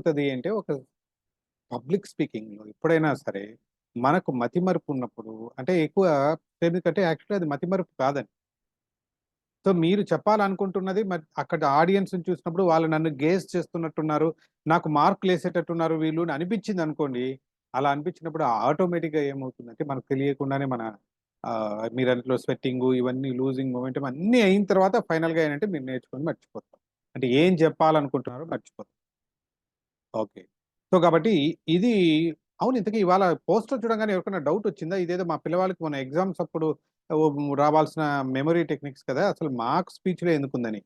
అవుతది అంటే ఒక పబ్లిక్ స్పీకింగ్‌లో ఎప్పుడైనా సరే, మనకు మతిమరుపు ఉన్నప్పుడు అంటే ఎక్కువ ఎందుకంటే యాక్చువల్లీ అది మతిమరుపు కాదండి. సో, మీరు చెప్పాలనుకుంటున్నది అక్కడ ఆడియన్స్‌ని చూసినప్పుడు వాళ్ళు నన్ను గేజ్ చేస్తున్నట్టున్నారు. నాకు మార్కులేసేటట్టున్నారు వీళ్ళు అని అనిపించిందనుకోండి. అలా అనిపించినప్పుడు ఆటోమేటిక్‌గా ఏమవుతుందంటే మనకు తెలియకుండానే మన మీరన్నట్లు స్వెట్టింగు ఇవన్నీ లూజింగ్ మొమెంటం అన్నీ అయిన తర్వాత ఫైనల్‌గా ఏంటంటే మీరు నేర్చుకొని మర్చిపోతారు. అంటే ఏం చెప్పాలనుకుంటున్నారో మర్చిపోతారు. ఓకే. సో, కాబట్టి ఇది అవును. ఇంతకీ ఇవాళ పోస్టర్ చూడంగానే ఎవరికైనా డౌటొచ్చిందా? ఇదేదో మా పిల్లవాళ్ళకి మొన్న ఎగ్జామ్స్ అప్పుడు రావాల్సిన మెమరీ టెక్నిక్స్ కదా! అసలు మాకు స్పీచ్‌లో ఎందుకుందని.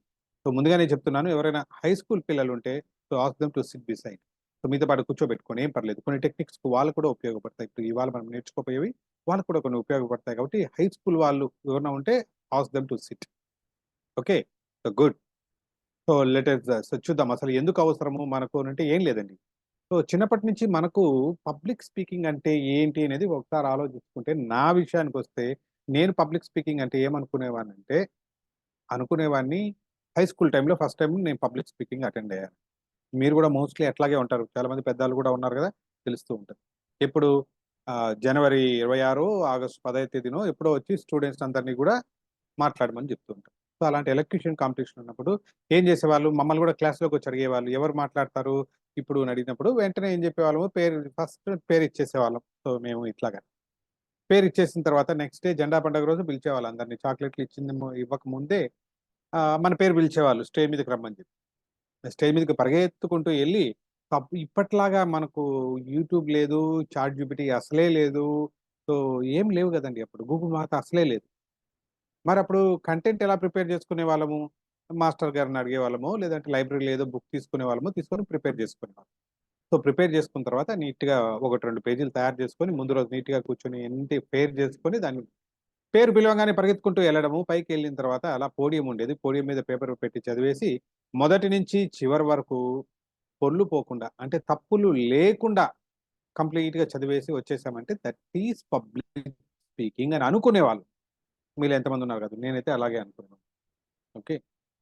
సో, ముందుగానే చెప్తున్నాను. ఎవరైనా హై స్కూల్ పిల్లలుంటే so, ask them to sit beside. So, మీతో పాటు కూర్చోబెట్టుకొని ఏం పర్లేదు. కొన్ని టెక్నిక్స్ వాళ్ళు కూడా ఉపయోగపడతాయి. ఇప్పుడు ఇవాళ మనం నేర్చుకోపోయేవి వాళ్ళకి కూడా కొన్ని ఉపయోగపడతాయి కాబట్టి హై స్కూల్ వాళ్ళు ఎవరైనా ఉంటే ask them to SIT. Okay. So, good. So, చూద్దాం అసలు ఎందుకు అవసరము మనకు అనంటే ఏం లేదండి. సో, చిన్నప్పటి నుంచి మనకు పబ్లిక్ స్పీకింగ్ అంటే ఏంటి అనేది ఒకసారి ఆలోచించుకుంటే, నా విషయానికొస్తే నేను పబ్లిక్ స్పీకింగ్ అంటే ఏమనుకునేవాడినంటే, అనుకునేవాడిని హై స్కూల్ టైమ్‌లో ఫస్ట్ టైమ్ నేను పబ్లిక్ స్పీకింగ్ అటెండ్ అయ్యాను. మీరు గూడా మోస్ట్‌లీ అట్లాగే ఉంటారు. చాలామంది పెద్దవాళ్ళు గూడా ఉన్నారు గదా! తెలుస్తూ ఉంటది. ఎప్పుడు జనవరి 26 ఆగస్టు 10 తేదీనో ఎప్పుడో వచ్చి స్టూడెంట్స్ అందరిని గూడా మాట్లాడమని చెప్తూ ఉంటారు. సో, అలాంటి ఎలక్యూషన్ కాంపిటీషన్ ఉన్నప్పుడు ఏం చేసేవాళ్ళు మమ్మల్ని గూడా క్లాస్‌లోకొచ్చి అడిగేవాళ్ళు. ఎవరు మాట్లాడతారు ఇప్పుడు అని అడిగినప్పుడు వెంటనే ఏం చెప్పేవాళ్ళము ఫస్ట్ పేరిచ్చేసేవాళ్ళం. సో, మేము ఇట్లాగా. పేరిచ్చేసిన తర్వాత నెక్స్ట్ డే జెండా పండుగ రోజు పిలిచేవాళ్ళు అందరిని. చాక్లెట్‌లు ఇవ్వక ముందే మన పేరు పిలిచేవాళ్ళు స్టేజ్ మీదకి రమ్మని చెప్పి. స్టేజ్ మీదకి పరిగెత్తుకుంటూ ఎళ్లి ఇప్పట్లాగా మనకు యూట్యూబ్ లేదు, చాట్ జీపీటీ అసలే లేదు. సో, ఏం లేవు గదండీ అప్పుడు. గూగుల్ మాత అసలే లేదు. మరప్పుడు కంటెంట్ ఎలా ప్రిపేర్ చేసుకునేవాళ్ళము? మాస్టర్ గారిని అడిగేవాళ్ళమో, లేదంటే లైబ్రరీలో ఏదో బుక్ తీసుకునేవాళ్ళమో, తీసుకొని ప్రిపేర్ చేసుకునేవాళ్ళం. సో, ప్రిపేర్ చేసుకున్న తర్వాత నీట్‌గా 1, 2 పేజీలు తయారు చేసుకొని, ముందు రోజు నీట్‌గా కూర్చొని పేరు చేసుకొని, దాన్ని పేరు పిలవంగానే పరిగెత్తుకుంటూ ఎళ్ళడము. పైకెళ్ళిన తర్వాత అలా పోడియం ఉండేది. పోడియం మీద పేపర్ పెట్టి చదివేసి, మొదటి నుంచి చివరి వరకు పొల్లు పోకుండా, అంటే తప్పులు లేకుండా కంప్లీట్‌గా చదివేసి వచ్చేసామంటే దట్ ఈస్ పబ్లిక్ స్పీకింగ్ అని అనుకునేవాళ్ళు. మీలో ఎంతమందున్నారు కదా! నేనైతే అలాగే అనుకున్నాను. ఓకే.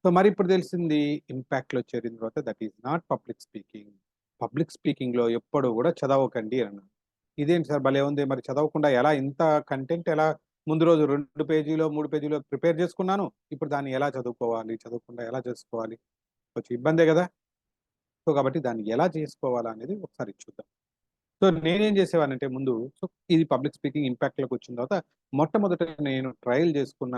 సో, మరిప్పుడు తెలిసింది ఇంపాక్ట్‌లో చేరిన తర్వాత that is not public speaking. Public స్పీకింగ్‌లో ఎప్పుడు గూడా చదవకండి అన్నారు. ఇదేంటి సార్ భలే ఉంది. మరి చదవకుండా ఎలా ఇంత కంటెంట్ ఎలా ముందు రోజు 2 పేజీలో, 3 పేజీలో ప్రిపేర్ చేసుకున్నాను. ఇప్పుడు దాన్ని ఎలా చదువుకోవాలి? చదవకుండా ఎలా చేసుకోవాలి? కొంచెం ఇబ్బందే గదా! సో, కాబట్టి దాన్ని ఎలా చేసుకోవాలా అనేది ఒకసారి చూద్దాం. సో, నేనేం చేసేవాడినంటే ముందు సో, ఇది పబ్లిక్ స్పీకింగ్ ఇంపాక్ట్‌లోకొచ్చిన తర్వాత మొట్టమొదట నేను ట్రయల్ చేసుకున్న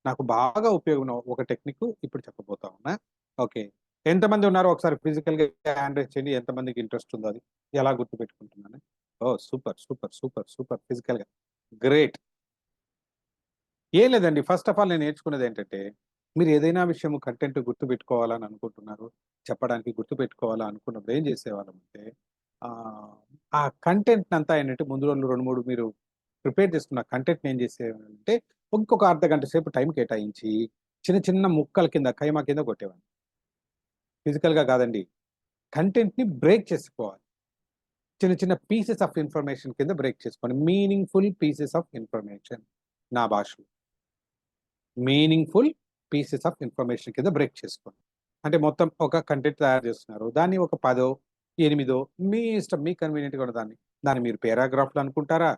నాకు బాగా ఉపయోగం ఒక టెక్నిక్ ఇప్పుడు చెప్పబోతా ఉన్నా. ఓకే. ఎంతమంది ఉన్నారో ఒకసారి ఫిజికల్‌గా హ్యాండ్ రైజ్ చేయండి. ఎంతమందికి ఇంట్రెస్ట్ ఉందో అది. ఎలా గుర్తుపెట్టుకుంటున్నాను. ఓహ్! సూపర్, సూపర్, సూపర్, సూపర్ ఫిజికల్‌గా. గ్రేట్. ఏం లేదండి. ఫస్ట్ ఆఫ్ ఆల్ నేను నేర్చుకున్నదేంటంటే, మీరు ఏదైనా విషయం కంటెంట్ గుర్తుపెట్టుకోవాలని అనుకుంటున్నారు, చెప్పడానికి గుర్తుపెట్టుకోవాలా అనుకున్నప్పుడు ఏం చేసేవాళ్ళమంటే, ఆహ్, ఆ కంటెంట్‌నంతా ఏంటంటే ముందు రోజులు 2, 3 మీరు ప్రిపేర్ చేసుకున్న కంటెంట్‌ని ఏం చేసేవాడినంటే, ఇంకొక అర్ధగంట సేపు టైం కేటాయించి, చిన్న చిన్న ముక్కల కింద, ఖైమా కింద కొట్టేవాడిని. ఫిజికల్‌గా కాదండి. కంటెంట్‌ని బ్రేక్ చేసుకోవాలి. చిన్న చిన్న పీసెస్ ఆఫ్ ఇన్ఫర్మేషన్ కింద బ్రేక్ చేసుకోండి. మీనింగ్‌ఫుల్ పీసెస్ ఆఫ్ ఇన్ఫర్మేషన్ నా భాషలో. మీనింగ్‌ఫుల్ పీసెస్ ఆఫ్ ఇన్ఫర్మేషన్ కింద బ్రేక్ చేసుకోండి. అంటే మొత్తం ఒక కంటెంట్ తయారు చేస్తున్నారు. దాన్ని ఒక 10, 8 మీ ఇష్టం. మీకు కన్వీనియంట్‌గా ఉన్న దాన్ని. దాన్ని మీరు పారాగ్రాఫ్‌లు అనుకుంటారా?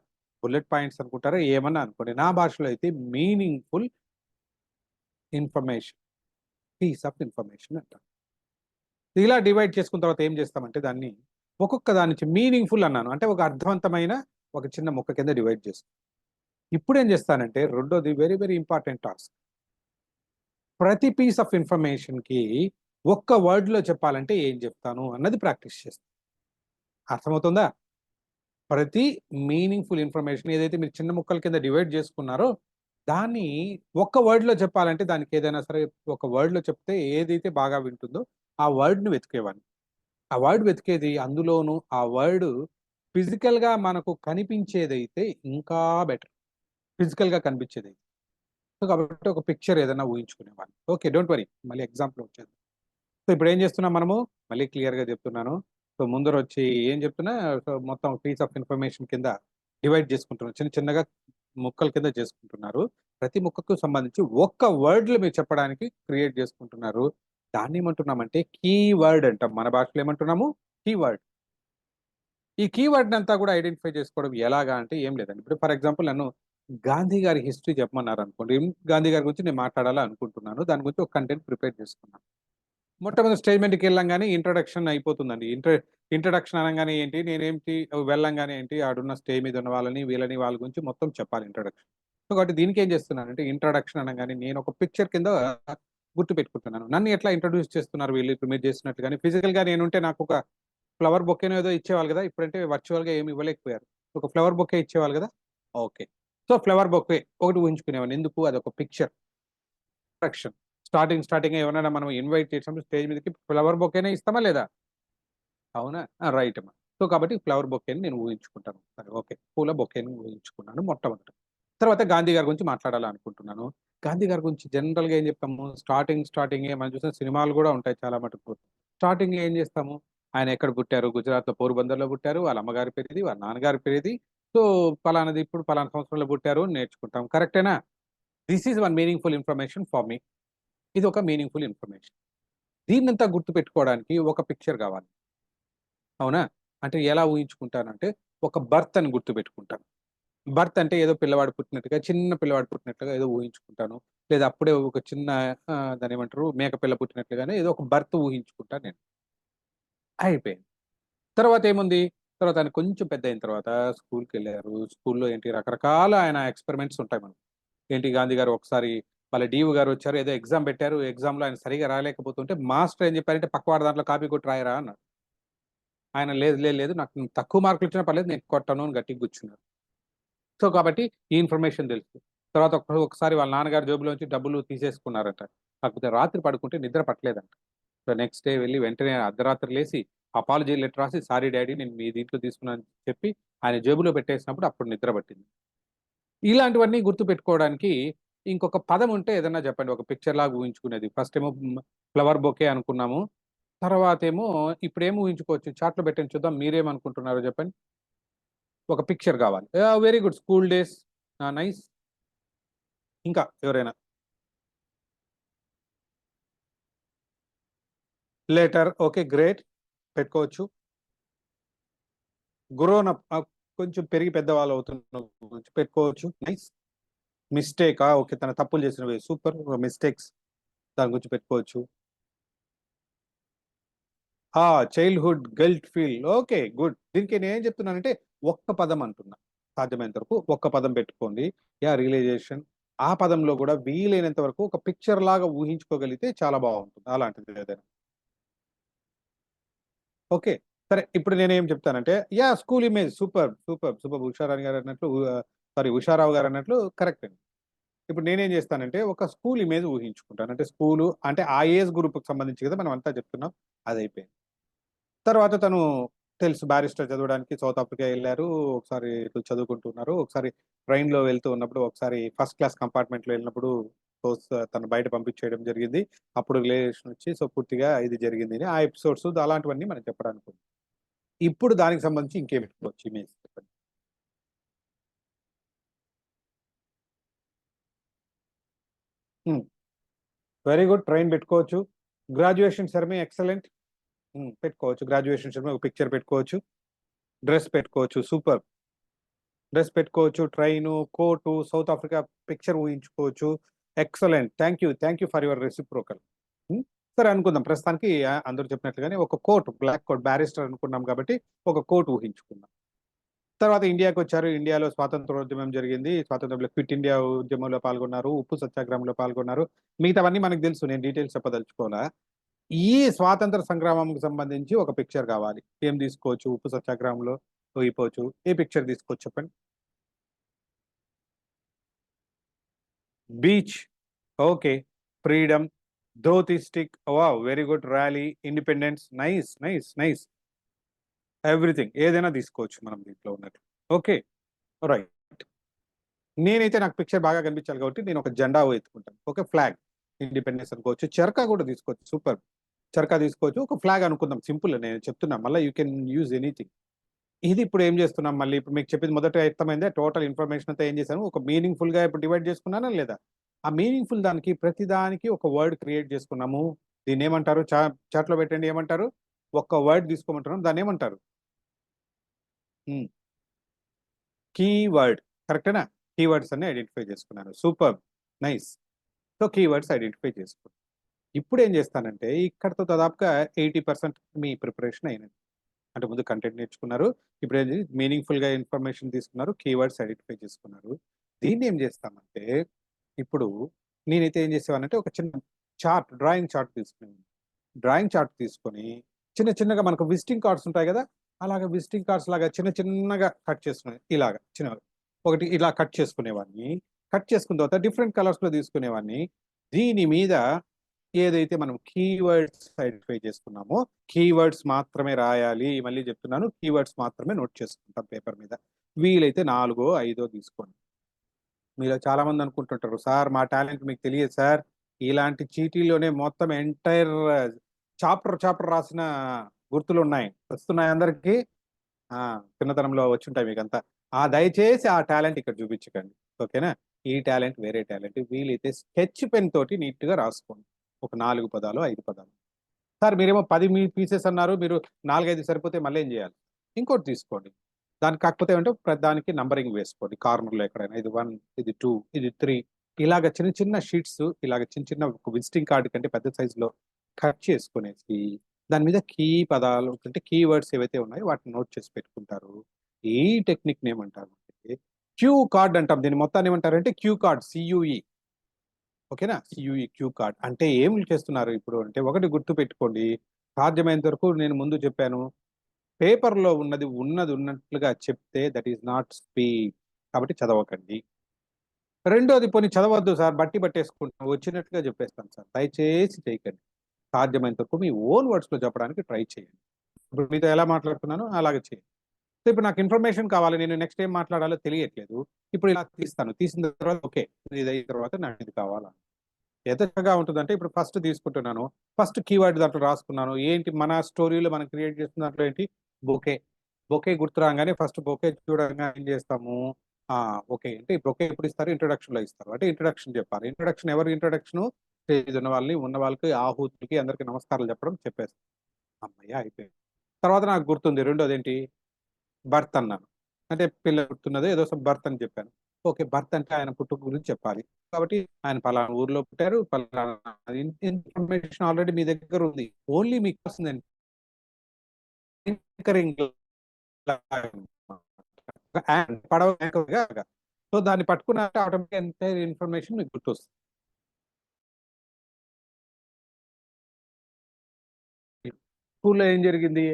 బుల్లెట్ పాయింట్స్ అనుకుంటారా? ఏమన్నా అనుకోండి. నా భాషలో అయితే meaningful information, piece of information అంటారు. ఇలా డివైడ్ చేసుకున్న తర్వాత ఏం చేస్తామంటే దాన్ని ఒక్కొక్క దాని నుంచి మీనింగ్‌ఫుల్ అన్నాను. అంటే ఒక అర్థవంతమైన ఒక చిన్న ముక్క కింద డివైడ్ చేస్తాను. ఇప్పుడేం చేస్తానంటే రెండోది వెరీ వెరీ ఇంపార్టెంట్ టాస్క్. ప్రతి పీస్ ఆఫ్ ఇన్ఫర్మేషన్‌కి ఒక్క వర్డ్‌లో చెప్పాలంటే ఏం చెప్తాను అన్నది ప్రాక్టీస్ చేస్తా. అర్థమవుతుందా? ప్రతి మీనింగ్‌ఫుల్ ఇన్ఫర్మేషన్ ఏదైతే మీరు చిన్న ముక్కల కింద డివైడ్ చేసుకున్నారో, దాన్ని ఒక్క వర్డ్‌లో చెప్పాలంటే దానికేదైనా సరే ఒక వర్డ్‌లో చెప్తే ఏదైతే బాగా వింటుందో ఆ వర్డ్‌ని వెతికేవాడిని. ఆ వర్డ్ వెతికేది అందులోనూ ఆ వర్డ్ ఫిజికల్‌గా మనకు కనిపించేదైతే ఇంకా బెటర్. ఫిజికల్‌గా కనిపించేదైతే. సో, కాబట్టి ఒక పిక్చర్ ఏదైనా ఊహించుకునేవాడిని. ఓకే. డోంట్ వరీ మళ్ళీ ఎగ్జాంపుల్ వచ్చేది. సో, ఇప్పుడేం జేస్తున్నాం మనము, మళ్ళీ క్లియర్‌గా జెప్తున్నాను. సో, ముందరొచ్చి ఏం జెప్తున్నా సో, మొత్తం పీస్ ఆఫ్ ఇన్ఫర్మేషన్ కింద డివైడ్ జేసుకుంటున్నారు. చిన్న చిన్నగా ముక్కల కింద జేసుకుంటున్నారు. ప్రతి ముక్కకు సంబంధించి ఒక్క వర్డ్‌లో మీరు చెప్పడానికి క్రియేట్ జేసుకుంటున్నారు. దాన్నేమంటున్నామంటే కీవర్డ్ అంటాం. మన భాషలో ఏమంటున్నాము? కీవర్డ్. ఈ కీవర్డ్ అంతా కూడా ఐడెంటిఫై చేసుకోవడం ఎలాగా అంటే ఏం లేదండి. ఇప్పుడు ఫర్ ఎగ్జాంపుల్ నన్ను గాంధీ గారి హిస్టరీ చెప్పమన్నారు అనుకోండి. గాంధీ గారి గురించి నేను మాట్లాడాలి అనుకుంటున్నాను. దాని గురించి ఒక కంటెంట్ ప్రిపేర్ చేసుకున్నాను. మొట్టమొదటి స్టేజ్ మీదకి వెళ్ళంగానే ఇంట్రొడక్షన్ అయిపోతుందండి. ఇంట్రొడక్షన్ అనగానే ఏంటి, నేనేంటి, వెళ్ళంగానే ఏంటి, ఆడున్న స్టేజ్ మీద ఉన్న వాళ్ళని, వీళ్ళని, వాళ్ళ గురించి మొత్తం చెప్పాలి ఇంట్రొడక్షన్. సో, కాబట్టి దీనికి ఏం చేస్తున్నానంటే ఇంట్రొడక్షన్ అనగానే నేను ఒక పిక్చర్ కింద గుర్తుపెట్టుకుంటున్నాను. నన్ను ఎట్లా ఇంట్రొడ్యూస్ చేస్తున్నారు వీళ్ళు ఇప్పుడు మీరు చేసినట్టుగానే. ఫిజికల్‌గా నేనుంటే నాకొక ఫ్లవర్ బొకేనో ఏదో ఇచ్చేవాళ్ళు గదా! ఇప్పుడంటే వర్చువల్‌గా ఏమి ఇవ్వలేకపోయారు. ఒక ఫ్లవర్ బొకే ఇచ్చేవాళ్ళు గదా! ఓకే. సో, ఫ్లవర్ బొకే ఒకటి ఊహించుకునేవాడిని. ఎందుకు? అదొక పిక్చర్. ఇంట్రడక్షన్. స్టార్టింగే ఎవరినైనా మనం ఇన్వైట్ చేసినప్పుడు స్టేజ్ మీదకి ఫ్లవర్ బొకేనే ఇస్తామా లేదా? అవునా? ఆ! రైట్ అమ్మా. సో, కాబట్టి ఫ్లవర్ బొకేని నేను ఊహించుకుంటాను. సరే ఓకే. పూల బొకేని ఊహించుకున్నాను మొట్టమొదట. తర్వాత గాంధీ గారి గురించి మాట్లాడాలనుకుంటున్నాను. గాంధీ గారి గురించి జనరల్‌గా ఏం చెప్తాము? స్టార్టింగే మనం చూసిన సినిమాలు గూడా ఉంటాయి చాలా మటుకు. స్టార్టింగ్‌లో ఏం చేస్తాము? ఆయన ఎక్కడ పుట్టారు? గుజరాత్‌లో పోర్బందర్‌లో పుట్టారు. వాళ్ళ అమ్మగారి పేరిది, వాళ్ళ నాన్నగారి పేరిది. సో, పలానాది ఇప్పుడు పలానా సంవత్సరంలో పుట్టారు అని నేర్చుకుంటాం. కరెక్టేనా? This is one meaningful information for me. ఇదొక మీనింగ్‌ఫుల్ ఇన్ఫర్మేషన్. దీన్నంతా గుర్తుపెట్టుకోవడానికి ఒక పిక్చర్ గావాలి. అవునా? అంటే ఎలా ఊహించుకుంటానంటే, ఒక బర్త్ అని గుర్తుపెట్టుకుంటాను. బర్త్ అంటే ఏదో పిల్లవాడు పుట్టినట్టుగా, చిన్న పిల్లవాడు పుట్టినట్టుగా ఏదో ఊహించుకుంటాను. లేదా అప్పుడే ఒక చిన్న దాన్నేమంటారు మేకపిల్ల పుట్టినట్లుగానే ఏదో ఒక బర్త్ ఊహించుకుంటాను నేను. అయిపోయింది. తర్వాతేముంది? తర్వాత ఆయన కొంచెం పెద్దయిన తర్వాత స్కూలుకెళ్లారు. స్కూలులో ఏంటి రకరకాల ఆయన ఎక్స్‌పెరిమెంట్స్ ఉంటాయి మనకు. ఏంటి గాంధీ గారు ఒకసారి వాళ్ళ డీఓ గారొచ్చారు. ఏదో ఎగ్జామ్ పెట్టారు. ఎగ్జామ్‌లో ఆయన సరిగ్గా రాయలేకపోతుంటే మాస్టర్ ఏం చెప్పారంటే, "పక్కవాడి దాంట్లో కాపీ కొట్టి రాయరా" అన్నాడు. ఆయన లేదు నాకు తక్కువ మార్కులొచ్చినా పర్లేదు నేను కొట్టను అని గట్టిగా కూర్చున్నారు. సో, కాబట్టి ఈ ఇన్ఫర్మేషన్ తెలుసు. తర్వాత ఒకసారి వాళ్ళ నాన్నగారి జేబులోంచి డబ్బులు తీసేసుకున్నారట. కాకపోతే రాత్రి పడుకుంటే నిద్ర పట్టలేదంట. సో, నెక్స్ట్ డే వెళ్లి వెంటనే అర్ధరాత్రి లేసి అపాలజీ లెటర్ రాసి, "సారీ డ్యాడీ నేను మీ దీంట్లో తీసుకున్నాను" అని చెప్పి ఆయన జేబులో పెట్టేసినప్పుడు అప్పుడు నిద్ర పట్టింది. ఇలాంటివన్నీ గుర్తుపెట్టుకోవడానికి ఇంకొక పదం ఉంటే ఏదన్నా చెప్పండి. ఒక పిక్చర్‌లాగా ఊహించుకునేది. ఫస్టేమో ఫ్లవర్ బొకే అనుకున్నాము. తర్వాతేమో ఇప్పుడేం ఊహించుకోవచ్చు? చార్ట్‌లో పెట్టండి చూద్దాం. మీరేమనుకుంటున్నారో చెప్పండి? ఒక పిక్చర్ కావాలి. Very good. School days. Nice. ఇంకా ఎవరైనా? లేటర్. ఓకే. గ్రేట్. పెట్టుకోవచ్చు. Grown up. కొంచెం పెరిగి పెద్దవాళ్ళు అవుతున్న గురించి పెట్టుకోవచ్చు. నైస్. మిస్టేకా? ఓకే. తన తప్పులు చేసినవి. సూపర్. మిస్టేక్స్ దాని గురించి పెట్టుకోవచ్చు. ఆ! Childhood guilt feel. Okay. Good. దీనికి నేనేం చెప్తున్నానంటే ఒక్క పదం అంటున్నా. సాధ్యమైనంత వరకు ఒక్క పదం పెట్టుకోండి. రియలైజేషన్. ఆ పదంలో కూడా వీలైనంత వరకు ఒక పిక్చర్‌లాగా ఊహించుకోగలిగితే చాలా బావుంటుంది. అలాంటిది ఏదైనా. ఓకే. సరే ఇప్పుడు నేనేం చెప్తానంటే స్కూల్ ఇమేజ్ సూపర్బ్. ఉషారాణి గారన్నట్లు ఉషారావు గారన్నట్లు కరెక్ట్ అండి. ఇప్పుడు నేనేం చేస్తానంటే ఒక స్కూల్ ఇమేజ్ ఊహించుకుంటాను. అంటే స్కూలు అంటే ఆ ఏజ్ గ్రూప్‌కి సంబంధించి కదా మనం అంతా చెప్తున్నాం. అదయిపోయింది. తర్వాత తను తెలుసు బారిస్టర్ చదవడానికి సౌత్ ఆఫ్రికా ఎళ్లారు. ఒకసారి చదువుకుంటున్నారు. ఒకసారి ట్రైన్‌లో వెళ్తూ ఉన్నప్పుడు ఒకసారి ఫస్ట్ క్లాస్ కంపార్ట్మెంట్‌లో ఎళ్ళినప్పుడు తను బయట పంపించేయడం జరిగింది. అప్పుడు రిలైజేషన్ వచ్చి పూర్తిగా ఇది జరిగిందని ఆ ఎపిసోడ్స్ అలాంటివన్నీ మనం చెప్పడానికుంది. ఇప్పుడు దానికి సంబంధించి ఇంకేం పెట్టుకోవచ్చు ఇమేజ్ చెప్పండి? హ్మ్. Very good. ట్రైన్ పెట్టుకోవచ్చు. Graduation ceremony excellent. పెట్టుకోవచ్చు. గ్రాడ్యుయేషన్ సెరమనీ ఒక పిక్చర్ పెట్టుకోవచ్చు. డ్రెస్ పెట్టుకోవచ్చు. సూపర్బ్. డ్రెస్ పెట్టుకోవచ్చు. Train, coat, South Africa picture ఊహించుకోవచ్చు. Excellent. Thank you for your reciprocal. Hmm. సరే అనుకుందాం. ప్రస్తుతానికి అందరూ చెప్పినట్లుగానే ఒక కోట్, బ్లాక్ కోట్ బారిస్టర్ అనుకున్నాం కాబట్టి ఒక కోట్ ఊహించుకుందాం. తర్వాత ఇండియాకొచ్చారు. ఇండియాలో స్వాతంత్రోద్యమం జరిగింది. స్వాతంత్రంలో క్విట్ ఇండియా ఉద్యమంలో పాల్గొన్నారు. ఉప్పు సత్యాగ్రహంలో పాల్గొన్నారు. మిగతావన్నీ మనకు తెలుసు. నేను డీటెయిల్స్ చెప్పదలుచుకోలా. ఈ స్వాతంత్ర సంగ్రామంకి సంబంధించి ఒక పిక్చర్ కావాలి. ఏం తీసుకోవచ్చు? ఉప్పు సత్యాగ్రహంలో అయిపోవచ్చు. ఏ పిక్చర్ తీసుకోవచ్చు చెప్పండి? Beach. Okay. Freedom, dhoti stick. Wow! Very good. Rally, independence. Nice. Everything ఏదైనా తీసుకోవచ్చు మనం దీంట్లో ఉన్నట్టు. ఓకే. రైట్. నేనైతే నాకు పిక్చర్ బాగా కనిపించాలి కాబట్టి నేను ఒక జెండా ఎత్తుకుంటాను. ఒక ఫ్లాగ్. ఇండిపెండెన్స్ అనుకోవచ్చు. చరకా కూడా తీసుకోవచ్చు. సూపర్. చరకా తీసుకోవచ్చు. ఒక ఫ్లాగ్ అనుకుందాం. సింపుల్ నేను చెప్తున్నా. మళ్ళా యూ కెన్ యూజ్ ఎనీథింగ్. ఇది ఇప్పుడు ఏం చేస్తున్నాం మళ్ళీ ఇప్పుడు మీకు చెప్పింది మొదట అర్థమైందా? టోటల్ ఇన్ఫర్మేషన్ అంతా ఏం చేశాను? ఒక మీనింగ్‌ఫుల్‌గా ఇప్పుడు డివైడ్ చేసుకున్నానా లేదా? ఆ మీనింగ్‌ఫుల్ దానికి ప్రతి దానికి ఒక వర్డ్ క్రియేట్ చేసుకున్నాము. దీన్నేమంటారు? చాట్‌లో పెట్టండి ఏమంటారు? ఒక్క వర్డ్ తీసుకోమంటున్నాను, దాన్ని ఏమంటారు? కీవర్డ్. కరెక్టేనా? కీవర్డ్స్ అన్ని ఐడెంటిఫై చేసుకున్నాను. Super. Nice. So, keywords identify చేసుకున్నాను. ఇప్పుడేం చేస్తానంటే, ఇక్కడితో దాదాపుగా 80% మీ ప్రిపరేషన్ అయినది. అంటే ముందు కంటెంట్ నేర్చుకున్నారు. ఇప్పుడేంది మీనింగ్‌ఫుల్‌గా ఇన్ఫర్మేషన్ తీసుకున్నారు. కీవర్డ్స్ ఐడెంటిఫై చేసుకున్నారు. దీన్నేం చేస్తామంటే, ఇప్పుడు నేనైతే ఏం చేసేవాడినంటే, ఒక చిన్న చార్ట్, డ్రాయింగ్ చార్ట్ తీసుకునేవాడిని. డ్రాయింగ్ చార్ట్ తీసుకొని, చిన్న చిన్నగా మనకు విజిటింగ్ కార్డ్స్ ఉంటాయి గదా! అలాగా విజిటింగ్ కార్డ్స్ లాగా చిన్న చిన్నగా కట్ చేసుకునే ఇలాగ చిన్నగా. ఒకటి ఇలా కట్ చేసుకునేవాడిని. కట్ చేసుకున్న తర్వాత డిఫరెంట్ కలర్స్‌లో తీసుకునేవాడిని. దీని మీద ఏదైతే మనం కీవర్డ్స్ ఐడెంటిఫై చేసుకున్నామో, కీవర్డ్స్ మాత్రమే రాయాలి. మళ్ళీ చెప్తున్నాను. కీవర్డ్స్ మాత్రమే నోట్ చేసుకుంటాం పేపర్ మీద. వీలైతే 4 ఐదో తీసుకోండి. మీలో చాలామంది అనుకుంటుంటారు, "సార్ మా టాలెంట్ మీకు తెలియదు సార్. ఇలాంటి చీటీలోనే మొత్తం ఎంటైర్ చాప్టర్, చాప్టర్ రాసిన గుర్తులున్నాయి." వస్తున్నాయా అందరికి? ఆ! చిన్నతనంలో వచ్చుంటాయి మీకంతా. దయచేసి ఆ టాలెంట్ ఇక్కడ చూపించకండి. ఓకేనా? ఈ టాలెంట్ వేరే టాలెంట్. వీలైతే స్కెచ్ పెన్ తోటి నీట్‌గా రాసుకోండి. ఒక 4 పదాలు, 5 పదాలు. సార్ మీరేమో 10 పీసెస్ అన్నారు. మీరు 4, 5 సరిపోతే మళ్ళేం జేయాలి? ఇంకోటి తీసుకోండి. దానికి కాకపోతే ఏమంటే దానికి నంబరింగ్ వేసుకోండి. కార్నర్‌లో ఎక్కడైనా ఇది 1, ఇది 2, ఇది 3 ఇలాగ చిన్న చిన్న షీట్స్ ఇలాగ చిన్న చిన్న విజిటింగ్ కార్డ్ కంటే పెద్ద సైజ్‌లో కట్ చేసుకొనేసి దాని మీద కీ పదాలు అంటే కీవర్డ్స్ ఏవైతే ఉన్నాయో వాటిని నోట్ చేసి పెట్టుకుంటారు. ఈ టెక్నిక్‌ని ఏమంటారంటే క్యూ కార్డ్ అంటాం. దీన్ని మొత్తాన్ని ఏమంటారంటే క్యూ కార్డ్ సీయూఈ. ఓకేనా? C U E cue card. అంటే ఏం చేస్తున్నారు ఇప్పుడు అంటే ఒకటి గుర్తుపెట్టుకోండి. సాధ్యమైనంత వరకు నేను ముందు చెప్పాను. పేపర్‌లో ఉన్నది ఉన్నట్లుగా చెప్తే దట్ ఈస్ నాట్ స్పీడ్. కాబట్టి చదవకండి. రెండోది పోనీ చదవద్దు సార్ బట్టి పట్టేసుకుంటాం. వచ్చినట్టుగా చెప్పేస్తాను సార్. దయచేసి చేయకండి. సాధ్యమైనంత వరకు మీ ఓన్ వర్డ్స్‌లో చెప్పడానికి ట్రై చేయండి. ఇప్పుడు మీతో ఎలా మాట్లాడుతున్నానో అలాగే చేయండి. సో, ఇప్పుడు నాకు ఇన్ఫర్మేషన్ కావాలి. నేను నెక్స్ట్ ఏం మాట్లాడాలో తెలియట్లేదు. ఇప్పుడు ఇలా తీస్తాను. తీసిన తర్వాత ఓకే. ఇది అయిన తర్వాత నాకు ఇది కావాలా? ఎంత చక్కగా ఉంటుందంటే ఇప్పుడు ఫస్ట్ తీసుకుంటున్నాను. ఫస్ట్ కీవర్డ్ దాంట్లో రాసుకున్నాను. ఏంటి మన స్టోరీలో మనం క్రియేట్ చేస్తున్న దాంట్లో ఏంటి? బొకే. బొకే గుర్తు రాంగానే ఫస్ట్ బొకే చూడంగానే ఏం చేస్తాము? ఓకే. అంటే బొకే ఎప్పుడు ఇస్తారు? ఇంట్రొడక్షన్‌లో ఇస్తారు. అంటే ఇంట్రొడక్షన్ చెప్పాలి. ఇంట్రొడక్షన్ ఎవరి ఇంట్రొడక్షను? స్టేజ్ ఉన్న వాళ్ళని, ఉన్న వాళ్ళకి ఆహూతులకి అందరికి నమస్కారాలు చెప్పడం చెప్పేస్తాను. హమ్మయ్య! అయిపోయింది. తర్వాత నాకు గుర్తుంది రెండోదేంటి? బర్త్ అన్నాను. అంటే పిల్ల పుట్టున్నదో ఏదో బర్త్ అని చెప్పాను. ఓకే. బర్త్ అంటే ఆయన పుట్టుక గురించి చెప్పాలి. కాబట్టి ఆయన పలానా ఊర్లో పుట్టారు. పలానా ఇన్ఫర్మేషన్ ఆల్రెడీ మీ దగ్గర ఉంది. ఓన్లీ మీకు కావాల్సింది యాంకరింగ్ పడవ యాంకర్‌గా సో, దాన్ని పట్టుకున్నారంటే ఆటోమేటిక్‌గా ఎంటైర్ ఇన్ఫర్మేషన్ మీకు గుర్తొస్తుంది. స్కూల్‌లో ఏం జరిగింది?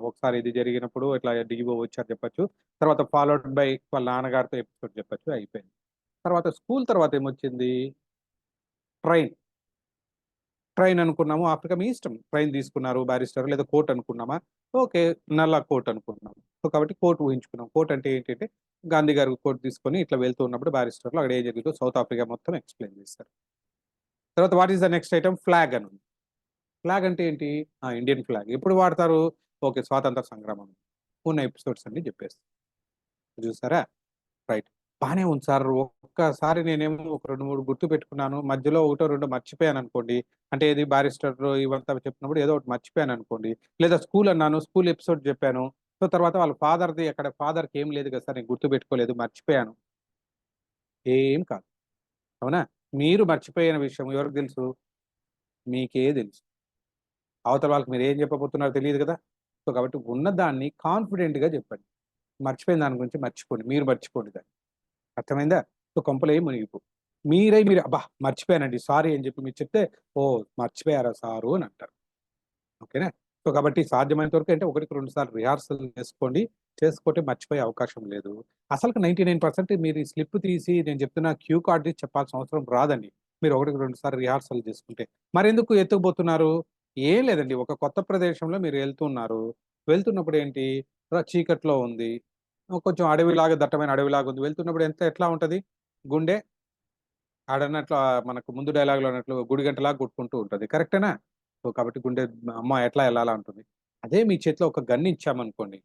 ఒకసారి ఇది జరిగినప్పుడు ఇట్లా డీఓ వచ్చారు చెప్పొచ్చు. తర్వాత ఫాలోడ్ బై వాళ్ళ నాన్నగారితో ఎపిసోడ్ చెప్పొచ్చు. అయిపోయింది. తర్వాత స్కూల్ తర్వాత ఏమొచ్చింది? ట్రైన్. ట్రైన్ అనుకున్నాము. ఆఫ్రికా మీ ఇష్టం. ట్రైన్ తీసుకున్నారు బారిస్టర్ లేదా కోట్ అనుకున్నామా? ఓకే. నల్ల కోట్ అనుకున్నాం. సో, కాబట్టి కోట్ ఊహించుకున్నాం. కోట్ అంటే ఏంటంటే గాంధీ గారు కోట్ తీసుకొని ఇట్లా వెళ్తూ ఉన్నప్పుడు బారిస్టర్‌లో అక్కడ ఏం జరిగిందో సౌత్ ఆఫ్రికా మొత్తం ఎక్స్‌ప్లెయిన్ చేస్తారు. తర్వాత what is the next item flag అని ఉంది. ఫ్లాగ్ అంటే ఏంటి? Indian flag. ఎప్పుడు వాడతారు? ఓకే. స్వాతంత్ర సంగ్రామం. ఉన్న ఎపిసోడ్స్ అన్నీ చెప్పేస్తారు. చూసారా? రైట్. బానే ఉంది సార్. ఒక్కసారి నేనేమో ఒక 2, 3 గుర్తుపెట్టుకున్నాను. మధ్యలో ఒకటో, రెండో మర్చిపోయాననుకోండి. అంటే ఏది బారిస్టర్ ఇవంతా చెప్పినప్పుడు ఏదో ఒకటి మర్చిపోయాననుకోండి. లేదా స్కూల్ అన్నాను. స్కూల్ ఎపిసోడ్ చెప్పాను. సో, తర్వాత వాళ్ళ ఫాదర్‌ది అక్కడ ఫాదర్‌కి ఏం లేదు కదా సార్! నేను గుర్తుపెట్టుకోలేదు. మర్చిపోయాను. ఏం కాదు. అవునా? మీరు మర్చిపోయిన విషయం ఎవరికి తెలుసు? మీకే తెలుసు. అవతల వాళ్ళకి మీరేం చెప్పబోతున్నారో తెలీదు కదా! సో, కాబట్టి ఉన్నదాన్ని కాన్ఫిడెంట్‌గా చెప్పండి. మర్చిపోయిన దాని గురించి మర్చిపోండి. మీరు మర్చిపోండి దాన్ని. అర్థమైందా? సో, కొంపలేం మునిగిపోవు. మీరు అబ్బా! మర్చిపోయానండి సారీ అని చెప్పి మీరు చెప్తే, ఓహ్! మర్చిపోయారా సారు అని అంటారు. ఓకేనా? సో, కాబట్టి సాధ్యమైనంత వరకు అంటే ఒకటికి 2 సార్లు రిహార్సల్ చేసుకోండి. చేసుకోకపోతే మర్చిపోయే అవకాశం లేదు. అసలుకి 99% మీరు ఈ స్లిప్ తీసి నేను చెప్తున్న క్యూ కార్డ్ తీసి చెప్పాల్సిన అవసరం రాదండి. మీరు ఒకటికి 2 సార్లు రిహార్సల్ చేసుకుంటే. మరెందుకు ఎత్తుకుపోతున్నారు? ఏం లేదండి. ఒక కొత్త ప్రదేశంలో మీరు వెళ్తున్నారు. వెళ్తున్నప్పుడు ఏంటి? చీకట్లో ఉంది. కొంచెం అడవిలాగా దట్టమైన అడవిలాగా ఉంది. వెళ్తున్నప్పుడు ఎట్లా ఉంటది? గుండె ఆడన్నట్లు మనకు ముందు డైలాగ్‌లో అన్నట్లు గుడిగంటలాగా కొట్టుకుంటూ ఉంటది. కరెక్టేనా? సో, కాబట్టి గుండె అమ్మ ఎట్లా ఎళ్ళాలా అంటుంది. అదే మీ చేతిలో ఒక గన్ ఇచ్చామనుకోండి.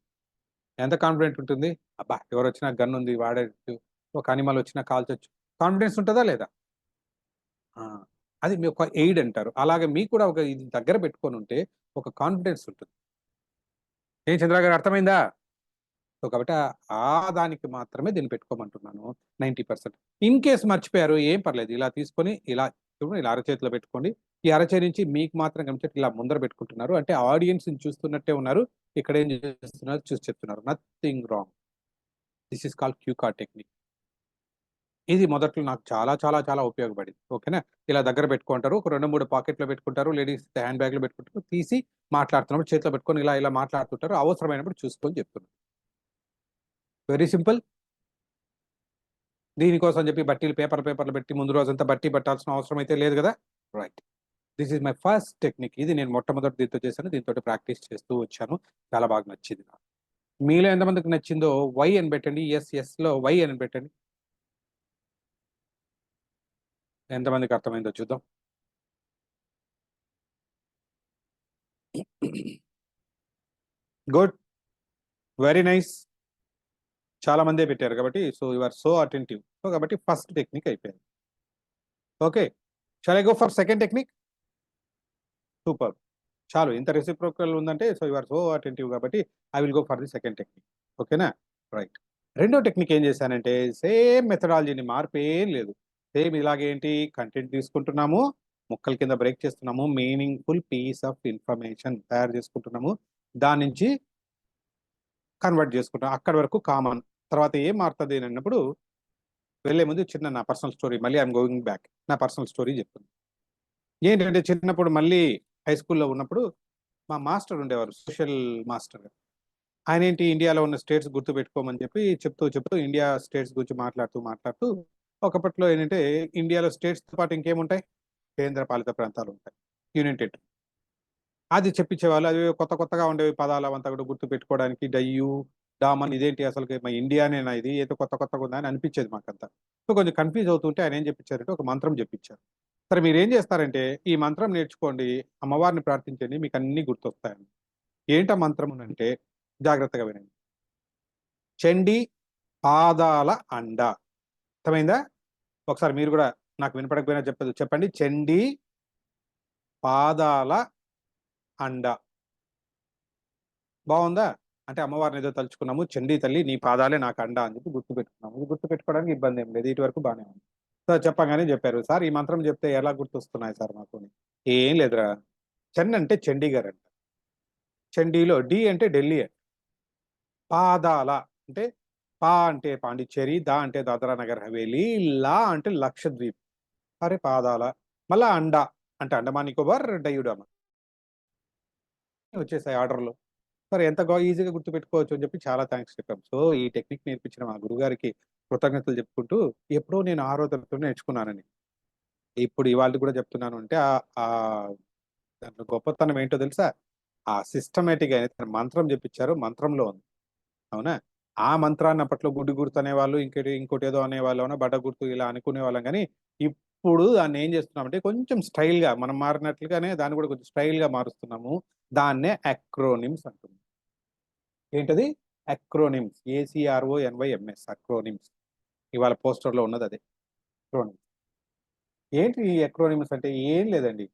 ఎంత కాన్ఫిడెంట్ ఉంటుంది? అబ్బా! ఎవరొచ్చినా గన్నుంది వాడేయొచ్చు. ఒక యానిమల్ వచ్చినా కాల్చొచ్చు. కాన్ఫిడెన్స్ ఉంటదా లేదా? ఆ! అది మీ ఒక ఎయిడ్ అంటారు. అలాగే మీకు కూడా ఒక ఇది దగ్గర పెట్టుకొనుంటే ఒక కాన్ఫిడెన్స్ ఉంటుంది. ఏం చంద్ర గారు అర్థమైందా? సో కాబట్టి ఆ దానికి మాత్రమే దీన్ని పెట్టుకోమంటున్నాను 90%. ఇన్ కేస్ మర్చిపోయారు ఏం పర్లేదు, ఇలా తీసుకొని ఇలా చూడండి, ఇలా అరచేతిలో పెట్టుకోండి. ఈ అరచేతి నుంచి మీకు మాత్రం కనిపించట్టు ఇలా ముందర పెట్టుకుంటున్నారు అంటే ఆడియన్స్ చూస్తున్నట్టే ఉన్నారు. ఇక్కడ ఏం చేస్తున్నారు చూసి చెప్తున్నారు. Nothing wrong. This is called cue card technique. ఇది మొదట్లో నాకు చాలా చాలా చాలా ఉపయోగపడింది. ఓకేనా? ఇలా దగ్గర పెట్టుకుంటారు. ఒక 2, 3 పాకెట్‌లో పెట్టుకుంటారు. లేడీస్ హ్యాండ్ బ్యాగ్‌లో పెట్టుకుంటారు. తీసి మాట్లాడుతున్నప్పుడు చేతిలో పెట్టుకొని ఇలా ఇలా మాట్లాడుతుంటారు. అవసరమైనప్పుడు చూసుకొని చెప్తున్నారు. Very simple. దీనికోసం చెప్పి బట్టీలు పేపర్లు పెట్టి ముందు రోజంతా బట్టి పట్టాల్సిన అవసరం అయితే లేదు కదా. Right. This is my first technique. ఇది నేను మొట్టమొదటి దీంతో చేశాను. దీంతో ప్రాక్టీస్ చేస్తూ వచ్చాను. చాలా బాగా నచ్చింది నాకు. మీలో ఎంతమందికి నచ్చిందో వై అని పెట్టండి. ఎస్‌లో వై అని పెట్టండి. ఎంతమందికి అర్థమైందో చూద్దాం. గుడ్. Very nice. చాలా మందే పెట్టారు కాబట్టి so you are so attentive. So కాబట్టి ఫస్ట్ టెక్నిక్ అయిపోయింది. Okay. Shall I go for second technique? Super. చాలు, ఇంత రెసిప్రోకల్ ఉందంటే so you are so attentive కాబట్టి I will go for the second technique. ఓకేనా? రైట్. రెండో టెక్నిక్ ఏం చేశానంటే సేమ్ మెథడాలజీని, మార్పేం లేదు. సేమ్ ఇలాగేంటి కంటెంట్ తీసుకుంటున్నాము, ముక్కల కింద బ్రేక్ చేస్తున్నాము, మీనింగ్ఫుల్ పీస్ ఆఫ్ ఇన్ఫర్మేషన్ తయారు చేసుకుంటున్నాము. దాని నుంచి కన్వర్ట్ చేసుకుంటాం. అక్కడి వరకు కామన్. తర్వాత ఏం మారుతుంది అన్నప్పుడు వెళ్ళే ముందు చిన్న నా పర్సనల్ స్టోరీ, మళ్ళీ ఐఎమ్ గోయింగ్ బ్యాక్. నా పర్సనల్ స్టోరీ చెప్తుంది. ఏంటంటే చిన్నప్పుడు మళ్ళీ హై స్కూల్లో ఉన్నప్పుడు మా మాస్టర్ ఉండేవారు, సోషల్ మాస్టర్. ఆయన ఏంటి ఇండియాలో ఉన్న స్టేట్స్ గుర్తు పెట్టుకోమని చెప్పి చెప్తూ ఇండియా స్టేట్స్ గురించి మాట్లాడుతూ ఒకప్పట్లో ఏంటంటే ఇండియాలో స్టేట్స్తో పాటు ఇంకేముంటాయి, కేంద్ర పాలిత ప్రాంతాలు ఉంటాయి, యూనియన్ టెరిటరీ. అది చెప్పించేవాళ్ళు. అవి కొత్తగా ఉండేవి పదాలు అవంతా కూడా గుర్తు పెట్టుకోవడానికి. డయ్యు, డామన్ ఇదేంటి అసలు మా ఇండియానేనా ఇది, ఏదో కొత్తగా ఉందా అని అనిపించేది మాకంతా. సో కొంచెం కన్ఫ్యూజ్ అవుతుంటే ఆయన ఏం చెప్పించారంటే ఒక మంత్రం చెప్పించారు. సరే మీరు ఏం చేస్తారంటే ఈ మంత్రం నేర్చుకోండి, అమ్మవారిని ప్రార్థించండి, మీకు అన్ని గుర్తొస్తాయని. ఏంటా మంత్రం అంటే జాగ్రత్తగా వినండి. చండి పాదాల అండ. అర్థమైందా? ఒకసారి మీరు కూడా నాకు వినపడకపోయినా చెప్పండి. చండి పాదాల అండ. బాగుందా? అంటే అమ్మవారిని ఏదో తలుచుకున్నాము, చండీ తల్లి నీ పాదాలే నాకు అండ అని చెప్పి గుర్తు పెట్టుకున్నాము. ఇది గుర్తు పెట్టుకోవడానికి ఇబ్బంది ఏం లేదు. ఇటు వరకు బాగానే ఉంది. సో చెప్పగానే చెప్పారు, సార్ ఈ మంత్రం చెప్తే ఎలా గుర్తొస్తున్నాయి సార్ మాకు? ఏం లేదురా. చెన్ అంటే చండీగఢ్ అంట. చండీలో డి అంటే ఢిల్లీ అంట. పాదాల అంటే పా అంటే పాండిచ్చేరి, దా అంటే దాదరా నగర్ హవేలీ, లా అంటే లక్షద్వీప్. అరే పాదాల. మళ్ళా అండ అంటే అండమాన్ నికోబార్ డయ్యూడామా వచ్చేసాయి ఆర్డర్‌లో. మరి ఎంత ఈజీగా గుర్తుపెట్టుకోవచ్చు అని చెప్పి చాలా థాంక్స్ చెప్పాం. సో, ఈ టెక్నిక్ నేర్పించిన మా గురువుగారికి కృతజ్ఞతలు చెప్పుకుంటూ, ఎప్పుడో నేను ఆరో తరగతిలో నేర్చుకున్నానండి. ఇప్పుడు ఇవాళటి కూడా చెప్తున్నాను అంటే దాంట్లో గొప్పతనం ఏంటో తెలుసా? ఆ సిస్టమాటిక్‌గా ఏదైతే మంత్రం చెప్పించారో మంత్రంలో ఉంది. అవునా? ఆ మంత్రాన్ని అప్పట్లో గుడ్డి గుర్తు అనేవాళ్ళు, ఇంకోటేదో అనేవాళ్ళు, అవునా బడ్డ గుర్తు ఇలా అనుకునేవాళ్ళం గానీ, ఇప్పుడు దాన్ని ఏం చేస్తున్నామంటే కొంచెం స్టైల్‌గా మనం మారినట్లుగానే దాన్ని కూడా కొంచెం స్టైల్‌గా మారుస్తున్నాము. దాన్నే అక్రోనిమ్స్ అంటున్నాం. ఏంటది? అక్రోనిమ్స్. ACRONYMS అక్రోనిమ్స్. ఇవాళ పోస్టర్‌లో ఉన్నదదే. అక్రోనిమ్స్. ఏంటి ఈ అక్రోనిమ్స్ అంటే? ఏం లేదండి.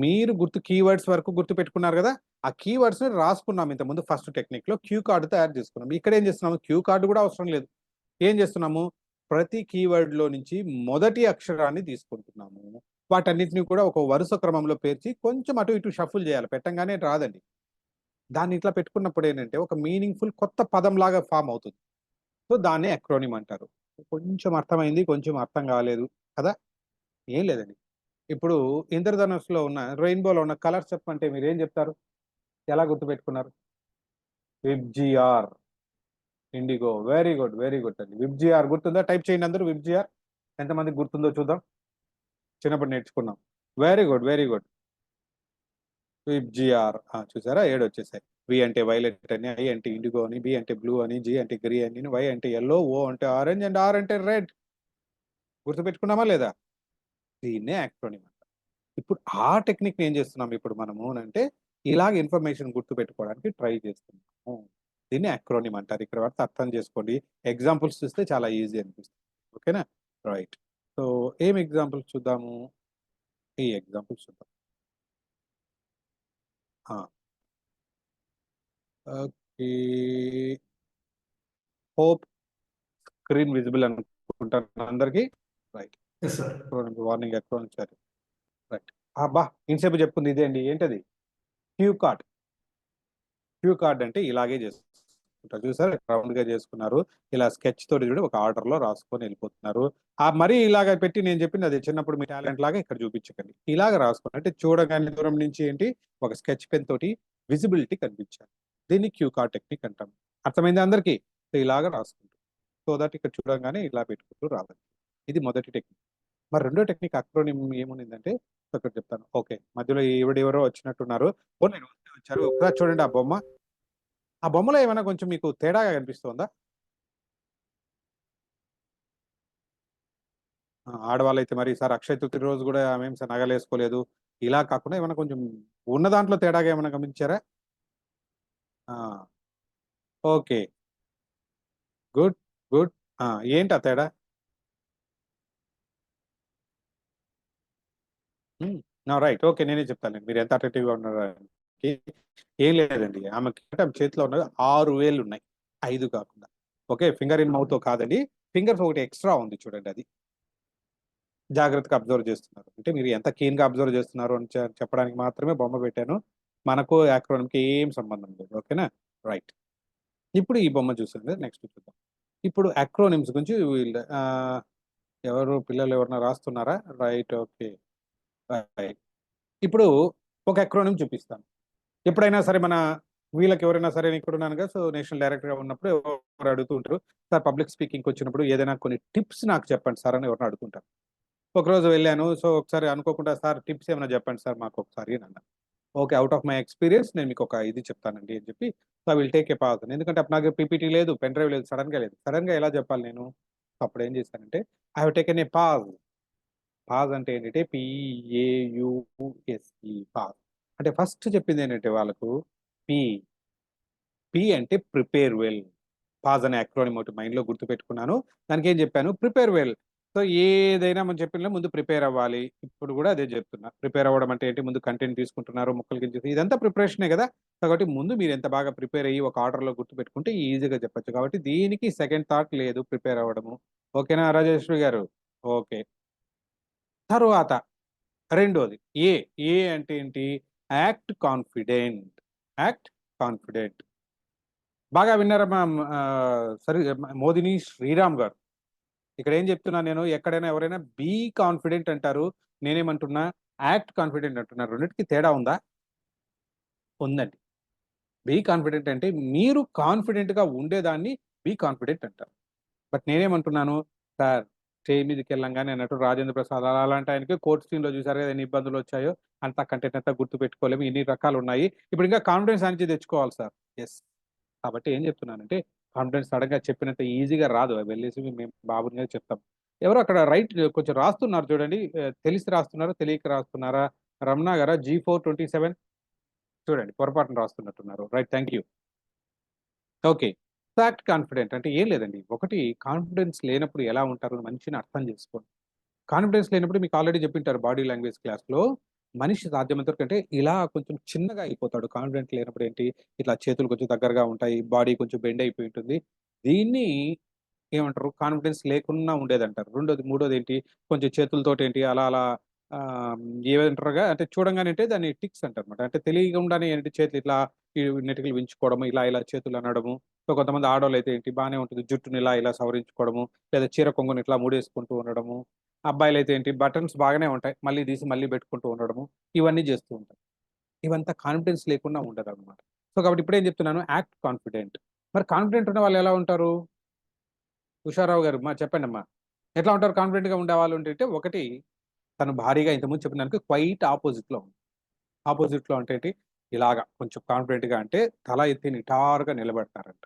మీరు కీవర్డ్స్ వరకు గుర్తుపెట్టుకున్నారు గదా! ఆ కీవర్డ్స్‌ని రాసుకున్నాం ఇంతకుముందు ఫస్ట్ టెక్నిక్‌లో. క్యూ కార్డ్ తయారు చేసుకున్నాం. ఇక్కడేం చేస్తున్నాము? క్యూ కార్డ్ గూడా అవసరం లేదు. ఏం చేస్తున్నాము? ప్రతి కీవర్డ్‌లో నుంచి మొదటి అక్షరాన్ని తీసుకుంటున్నాము. వాటన్నిటిని కూడా ఒక వరుస క్రమంలో పేర్చి కొంచెం అటు ఇటు షఫుల్ చేయాలి. పెట్టంగానే రాదండి. దాన్ని ఇట్లా పెట్టుకున్నప్పుడు ఏంటంటే ఒక మీనింగ్‌ఫుల్ కొత్త పదంలాగా ఫార్మ్ అవుతుంది. సో, దాన్నే అక్రోనిమ్ అంటారు. కొంచెం అర్థమైంది, కొంచెం అర్థం కాలేదు కదా! ఏం లేదండి. ఇప్పుడు 'ఇంద్రధనుస్సులో' ఉన్న రెయిన్‌బోలో ఉన్న కలర్స్ చెప్పమంటే మీరేం చెప్తారు? ఎలా గుర్తుపెట్టుకున్నారు? VIBGYOR, indigo. Very good. Very good అండి. విబ్‌జిఆర్ గుర్తుందా? టైప్ చేయండి అందరూ విబ్‌జిఆర్. ఎంతమందికి గుర్తుందో చూద్దాం. చిన్నప్పుడు నేర్చుకున్నాం. Very good. Very good. VIBGYOR. చూసారా 7 వచ్చేసాయి. వి అంటే వైలెట్ అని, ఐ అంటే ఇండిగో అని, బి అంటే బ్లూ అని, జి అంటే గ్రీన్ అని, వై అంటే యెల్లో, ఓ అంటే ఆరెంజ్ అండ్ ఆర్ అంటే రెడ్. గుర్తుపెట్టుకున్నామా లేదా? దీన్నే యాక్రోనిమ్ అంటారు. ఇప్పుడు ఆ టెక్నిక్‌ని ఏం చేస్తున్నాం ఇప్పుడు మనము అంటే, ఇలాగ ఇన్ఫర్మేషన్ గుర్తుపెట్టుకోవడానికి ట్రై చేస్తున్నాము. దీన్ని యాక్రోనిమ్ అంటారు. ఇక్కడ వరకు అర్థం చేసుకోండి. ఎగ్జాంపుల్స్ చూస్తే చాలా ఈజీ అనిపిస్తుంది. ఓకేనా? రైట్. సో, ఏం ఎగ్జాంపుల్స్ చూద్దాము? ఈ ఎగ్జాంపుల్స్ చూద్దాం. ఆ! ఈ హోప్ స్క్రీన్ విజిబుల్ అనుకుంటాను అందరికి. రైట్. Yes sir. వార్నింగ్ ఎక్కువ ఉంచారు. రైట్. అబ్బా ఇంతసేపు చెప్పుకుంది ఇదే అండి. ఏంటది? Queue card. క్యూ కార్డ్ అంటే ఇలాగే చేసుకుంటారు చూసారు, రౌండ్ గా చేసుకున్నారు. ఇలా స్కెచ్ తోటి కూడా ఒక ఆర్డర్ లో రాసుకొని వెళ్ళిపోతున్నారు. ఆ మరీ ఇలాగ పెట్టి నేను చెప్పింది అది చిన్నప్పుడు మీ టాలెంట్ లాగా ఇక్కడ చూపించకండి. ఇలాగ రాసుకోండి. అంటే చూడగానే దూరం నుంచి ఏంటి ఒక స్కెచ్ పెన్ తోటి విజిబిలిటీ కనిపించాలి. దీన్ని క్యూ కార్డ్ టెక్నిక్ అంటాం. అర్థమైంది అందరికీ? ఇలాగ రాసుకుంటారు. సో దట్ ఇక్కడ చూడగానే ఇలా పెట్టుకుంటూ రావాలి. ఇది మొదటి టెక్నిక్. మరి రెండో టెక్నిక్ అక్రోనిమ్ ఏముందంటే ఒకటి చెప్తాను. ఓకే, మధ్యలో ఎవరెవరో వచ్చినట్టున్నారు. నేను వచ్చారు. ఒకసారి చూడండి ఆ బొమ్మ. ఆ బొమ్మలో ఏమైనా కొంచెం మీకు తేడాగా కనిపిస్తుందా? ఆడవాళ్ళు అయితే మరి సార్ అక్షయ తృతీయ రోజు కూడా ఆమెం సార్ నగలేసుకోలేదు, ఇలా కాకుండా ఏమైనా కొంచెం ఉన్న దాంట్లో తేడాగా ఏమైనా గమనించారా? Okay, good good. ఏంటి ఆ తేడా? రైట్. ఓకే, నేనే చెప్తాను మీరు ఎంత అట్రాక్టివ్ గా ఉన్నారు. ఏం లేదండి, ఆమెకి చేతిలో ఉన్నది 6 వేలు ఉన్నాయి, 5 కాకుండా. ఓకే, ఫింగర్ ఇన్ మౌత్ కాదండి, ఫింగర్స్ ఒకటి ఎక్స్ట్రా ఉంది చూడండి. అది జాగ్రత్తగా అబ్జర్వ్ చేస్తున్నారు. అంటే మీరు ఎంత కీన్ గా అబ్జర్వ్ చేస్తున్నారు అని చెప్పడానికి మాత్రమే బొమ్మ పెట్టాను. మనకు యాక్రోనిమ్కి ఏం సంబంధం లేదు. ఓకేనా? రైట్. ఇప్పుడు ఈ బొమ్మ చూసాను, నెక్స్ట్ చూద్దాం. ఇప్పుడు అక్రోనిమ్స్ గురించి ఎవరు పిల్లలు ఎవరన్నా రాస్తున్నారా? రైట్. Okay, right. ఇప్పుడు ఒక అక్రోనిమ్ చూపిస్తాను. ఎప్పుడైనా సరే మన వీళ్ళకి ఎవరైనా సరే ఇక్కడ ఉన్నాను కదా, సో నేషనల్ డైరెక్టర్గా ఉన్నప్పుడు ఎవరు అడుగుతూ ఉంటారు, సార్ పబ్లిక్ స్పీకింగ్కి వచ్చినప్పుడు ఏదైనా కొన్ని టిప్స్ నాకు చెప్పండి సార్ అని ఎవరిని అడుగుతుంటారు. ఒకరోజు వెళ్ళాను, సో ఒకసారి అనుకోకుండా సార్ టిప్స్ ఏమైనా చెప్పండి సార్ మాకు ఒకసారి అని అన్నా. Okay, out of my experience నేను మీకు ఒక ఇది చెప్తానండి అని చెప్పి, so will take a pause. ఎందుకంటే అప్పుడు నాకు పీపీటీ లేదు, పెన్ డ్రైవ్ లేదు, సడన్ గా లేదు. సడన్ గా ఎలా చెప్పాలి నేను? అప్పుడు ఏం చేశానంటే I have taken a pause. Pause అంటే ఏంటంటే PAUSE, పాజ్. అంటే ఫస్ట్ చెప్పింది ఏంటంటే వాళ్ళకు పి పి అంటే ప్రిపేర్ వెల్. పాజ్ అనే అక్రోనిమ్ ఒకటి మైండ్లో గుర్తుపెట్టుకున్నాను. దానికి ఏం చెప్పాను? Prepare well. సో ఏదైనా మనం చెప్పిన ముందు ప్రిపేర్ అవ్వాలి. ఇప్పుడు కూడా అదే చెప్తున్నా. ప్రిపేర్ అవ్వడం అంటే ఏంటి? ముందు కంటెంట్ తీసుకుంటున్నారు, ముక్కలు గింజ ఇదంతా ప్రిపరేషనే కదా. కాబట్టి ముందు మీరు ఎంత బాగా ప్రిపేర్ అయ్యి ఒక ఆర్డర్లో గుర్తుపెట్టుకుంటే ఈజీగా చెప్పొచ్చు. కాబట్టి దీనికి సెకండ్ థాట్ లేదు ప్రిపేర్ అవ్వడము. ఓకేనా రాజేశ్వరి గారు? ఓకే. తరువాత రెండోది ఏ. ఏ అంటే ఏంటి? Act confident. Act confident. బాగా విన్నారమ్మా. సరే, మోదిని శ్రీరామ్ గారు. ఇక్కడ ఏం చెప్తున్నా నేను, ఎక్కడైనా ఎవరైనా బీ కాన్ఫిడెంట్ అంటారు, నేనేమంటున్నా యాక్ట్ కాన్ఫిడెంట్ అంటున్నారు. రెండింటికి తేడా ఉందా? ఉందండి. బీ కాన్ఫిడెంట్ అంటే మీరు కాన్ఫిడెంట్ గా ఉండేదాన్ని బీ కాన్ఫిడెంట్ అంటారు. బట్ నేనేమంటున్నాను సార్, స్టేజ్ మీదకి వెళ్ళంగానే అన్నట్టు రాజేంద్ర ప్రసాద్ అలాంటి ఆయనకి కోర్ట్ సీన్ లో చూసారు కదా ఎన్ని ఇబ్బందులు వచ్చాయో, అంత కంటెంట్ అంతా గుర్తు పెట్టుకోలేము, ఇన్ని రకాలు ఉన్నాయి. ఇప్పుడు ఇంకా కాన్ఫిడెన్స్ అనేది తెచ్చుకోవాలి సార్. ఎస్. కాబట్టి ఏం చెప్తున్నానంటే కాన్ఫిడెన్స్ సడన్గా చెప్పినంత ఈజీగా రాదు. వెళ్ళేసి మేము బాబుని చెప్తాం. ఎవరో అక్కడ రైట్ కొంచెం రాస్తున్నారు చూడండి. తెలిసి రాస్తున్నారా తెలియక రాస్తున్నారా? రమణ గారా? G427 చూడండి, పొరపాటున రాస్తున్నట్టున్నారు. Right, thank you. Okay. Fact confident అంటే ఏం లేదండి. ఒకటి, కాన్ఫిడెన్స్ లేనప్పుడు ఎలా ఉంటారు మనిషిని అర్థం చేసుకోండి. కాన్ఫిడెన్స్ లేనప్పుడు మీకు ఆల్రెడీ చెప్పింటారు బాడీ లాంగ్వేజ్ క్లాస్‌లో. మనిషి సాధ్యమైనంత వరకు అంటే ఇలా కొంచెం చిన్నగా అయిపోతాడు. కాన్ఫిడెంట్ లేనప్పుడు ఏంటి, ఇట్లా చేతులు కొంచెం దగ్గరగా ఉంటాయి, బాడీ కొంచెం బెండ్ అయిపోయి ఉంటుంది. దీన్ని ఏమంటారు? కాన్ఫిడెన్స్ లేకున్నా ఉండేదంటారు. మూడోది ఏంటి, కొంచెం చేతులతోటి ఏంటి అలా అలా ఆహ్, ఏమంటారుగా అంటే చూడంగానే అంటే దాన్ని టిక్స్ అంటారన్నమాట. అంటే తెలియకుండానే ఏంటి చేతులు ఇట్లా నెటికలు వించుకోవడము, ఇలా ఇలా చేతులు అనడము. సో కొంతమంది ఆడోళ్ళైతే ఏంటి బానే ఉంటుంది. జుట్టుని ఇలా ఇలా సవరించుకోవడము, లేదా చీర కొంగుని ఇట్లా ముడేసుకుంటూ ఉండడము. అబ్బాయిలైతే ఏంటి బటన్స్ బాగానే ఉంటాయి, మళ్ళీ తీసి మళ్ళీ పెట్టుకుంటూ ఉండడము. ఇవన్నీ చేస్తూ ఉంటారు. ఇవంతా కాన్ఫిడెన్స్ లేకుండా ఉండదన్నమాట. సో కాబట్టి ఇప్పుడేం చెప్తున్నాను, యాక్ట్ కాన్ఫిడెంట్. మరి కాన్ఫిడెంట్ ఉన్న వాళ్ళు ఎలా ఉంటారు? ఉషారావు గారు చెప్పండమ్మా. ఎట్లా ఉంటారు కాన్ఫిడెంట్‌గా ఉండేవాళ్ళు అంటే? ఒకటి, తను భారీగా ఇంతకుముందు చెప్పిన దానికి క్వైట్ ఆపోజిట్‌లో ఉంది. ఆపోజిట్‌లో అంటే ఏంటి? ఇలాగా కొంచెం కాన్ఫిడెంట్‌గా అంటే తల ఎత్తి నిటారుగా నిలబడతారంట.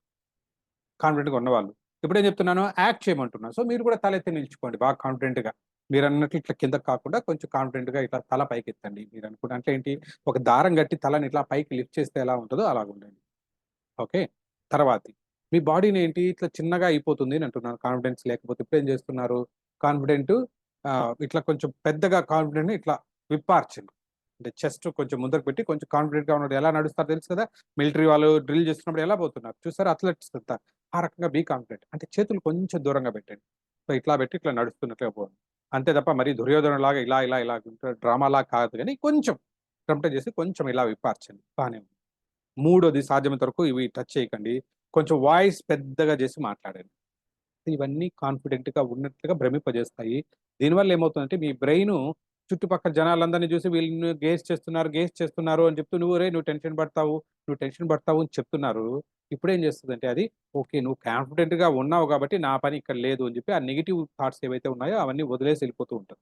కాన్ఫిడెంట్‌గా ఉన్నవాళ్ళు. ఇప్పుడేం చెప్తున్నాను, యాక్ట్ చేయమంటున్నా. సో మీరు కూడా తలెత్తి నిల్చుకోండి బాగా కాన్ఫిడెంట్‌గా. మీరన్నట్లు ఇట్లా కిందకి కాకుండా కొంచెం కాన్ఫిడెంట్‌గా ఇట్లా తల పైకెత్తండి. మీరనుకుంటే అంటే ఏంటి, ఒక దారం కట్టి తలని ఇట్లా పైకి లిఫ్ట్ చేస్తే ఎలా ఉంటదో అలాగుండండి. ఓకే. తర్వాతి, మీ బాడీని ఏంటి ఇట్లా చిన్నగా అయిపోతుంది అని అంటున్నాను కాన్ఫిడెన్స్ లేకపోతే. ఇప్పుడేం చేస్తున్నారు? కాన్ఫిడెంట్ ఇట్లా కొంచెం పెద్దగా కాన్ఫిడెంట్‌ని ఇట్లా విప్పార్చండి. అంటే చెస్ట్ కొంచెం ముందుకు పెట్టి కొంచెం కాన్ఫిడెంట్‌గా ఉన్నాడు. ఎలా నడుస్తారో తెలుసు కదా! మిలిటరీ వాళ్ళు డ్రిల్ చేస్తున్నప్పుడు ఎలా పోతున్నారు చూసారా అథ్లెట్స్ అంతా. ఆ రకంగా బీ కాన్ఫిడెంట్. అంటే చేతులు కొంచెం దూరంగా పెట్టండి. సో, ఇట్లా పెట్టి ఇట్లా నడుస్తున్నట్లుగా పోండి. అంతే తప్ప మరీ దుర్యోధనుడిలాగా ఇలా డ్రామాలాగా కాదు గానీ కొంచెం టెంప్ట్ చేసి కొంచెం ఇలా విప్పార్చండి. బానే ఉంది. మూడోది సాధ్యమైనంత వరకు ఇవి టచ్ చేయకండి. కొంచెం వాయిస్ పెద్దగా చేసి మాట్లాడండి. ఇవన్నీ కాన్ఫిడెంట్‌గా ఉన్నట్లుగా భ్రమింపజేస్తాయి. దీనివల్ల ఏమవుతుందంటే మీ బ్రెయిను చుట్టుపక్కల జనాలందరిని చూసి వీళ్ళు గేజ్ చేస్తున్నారు అని చెప్తూ నువ్వు టెన్షన్ పడతావు అని చెప్తున్నారు. ఇప్పుడేం చేస్తదంటే అది ఓకే. నువ్వు కాన్ఫిడెంట్‌గా ఉన్నావు కాబట్టి నా పని ఇక్కడ లేదు అని చెప్పి ఆ నెగెటివ్ థాట్స్ ఏవైతే ఉన్నాయో అవన్నీ వదిలేసి వెళ్ళిపోతూ ఉంటది.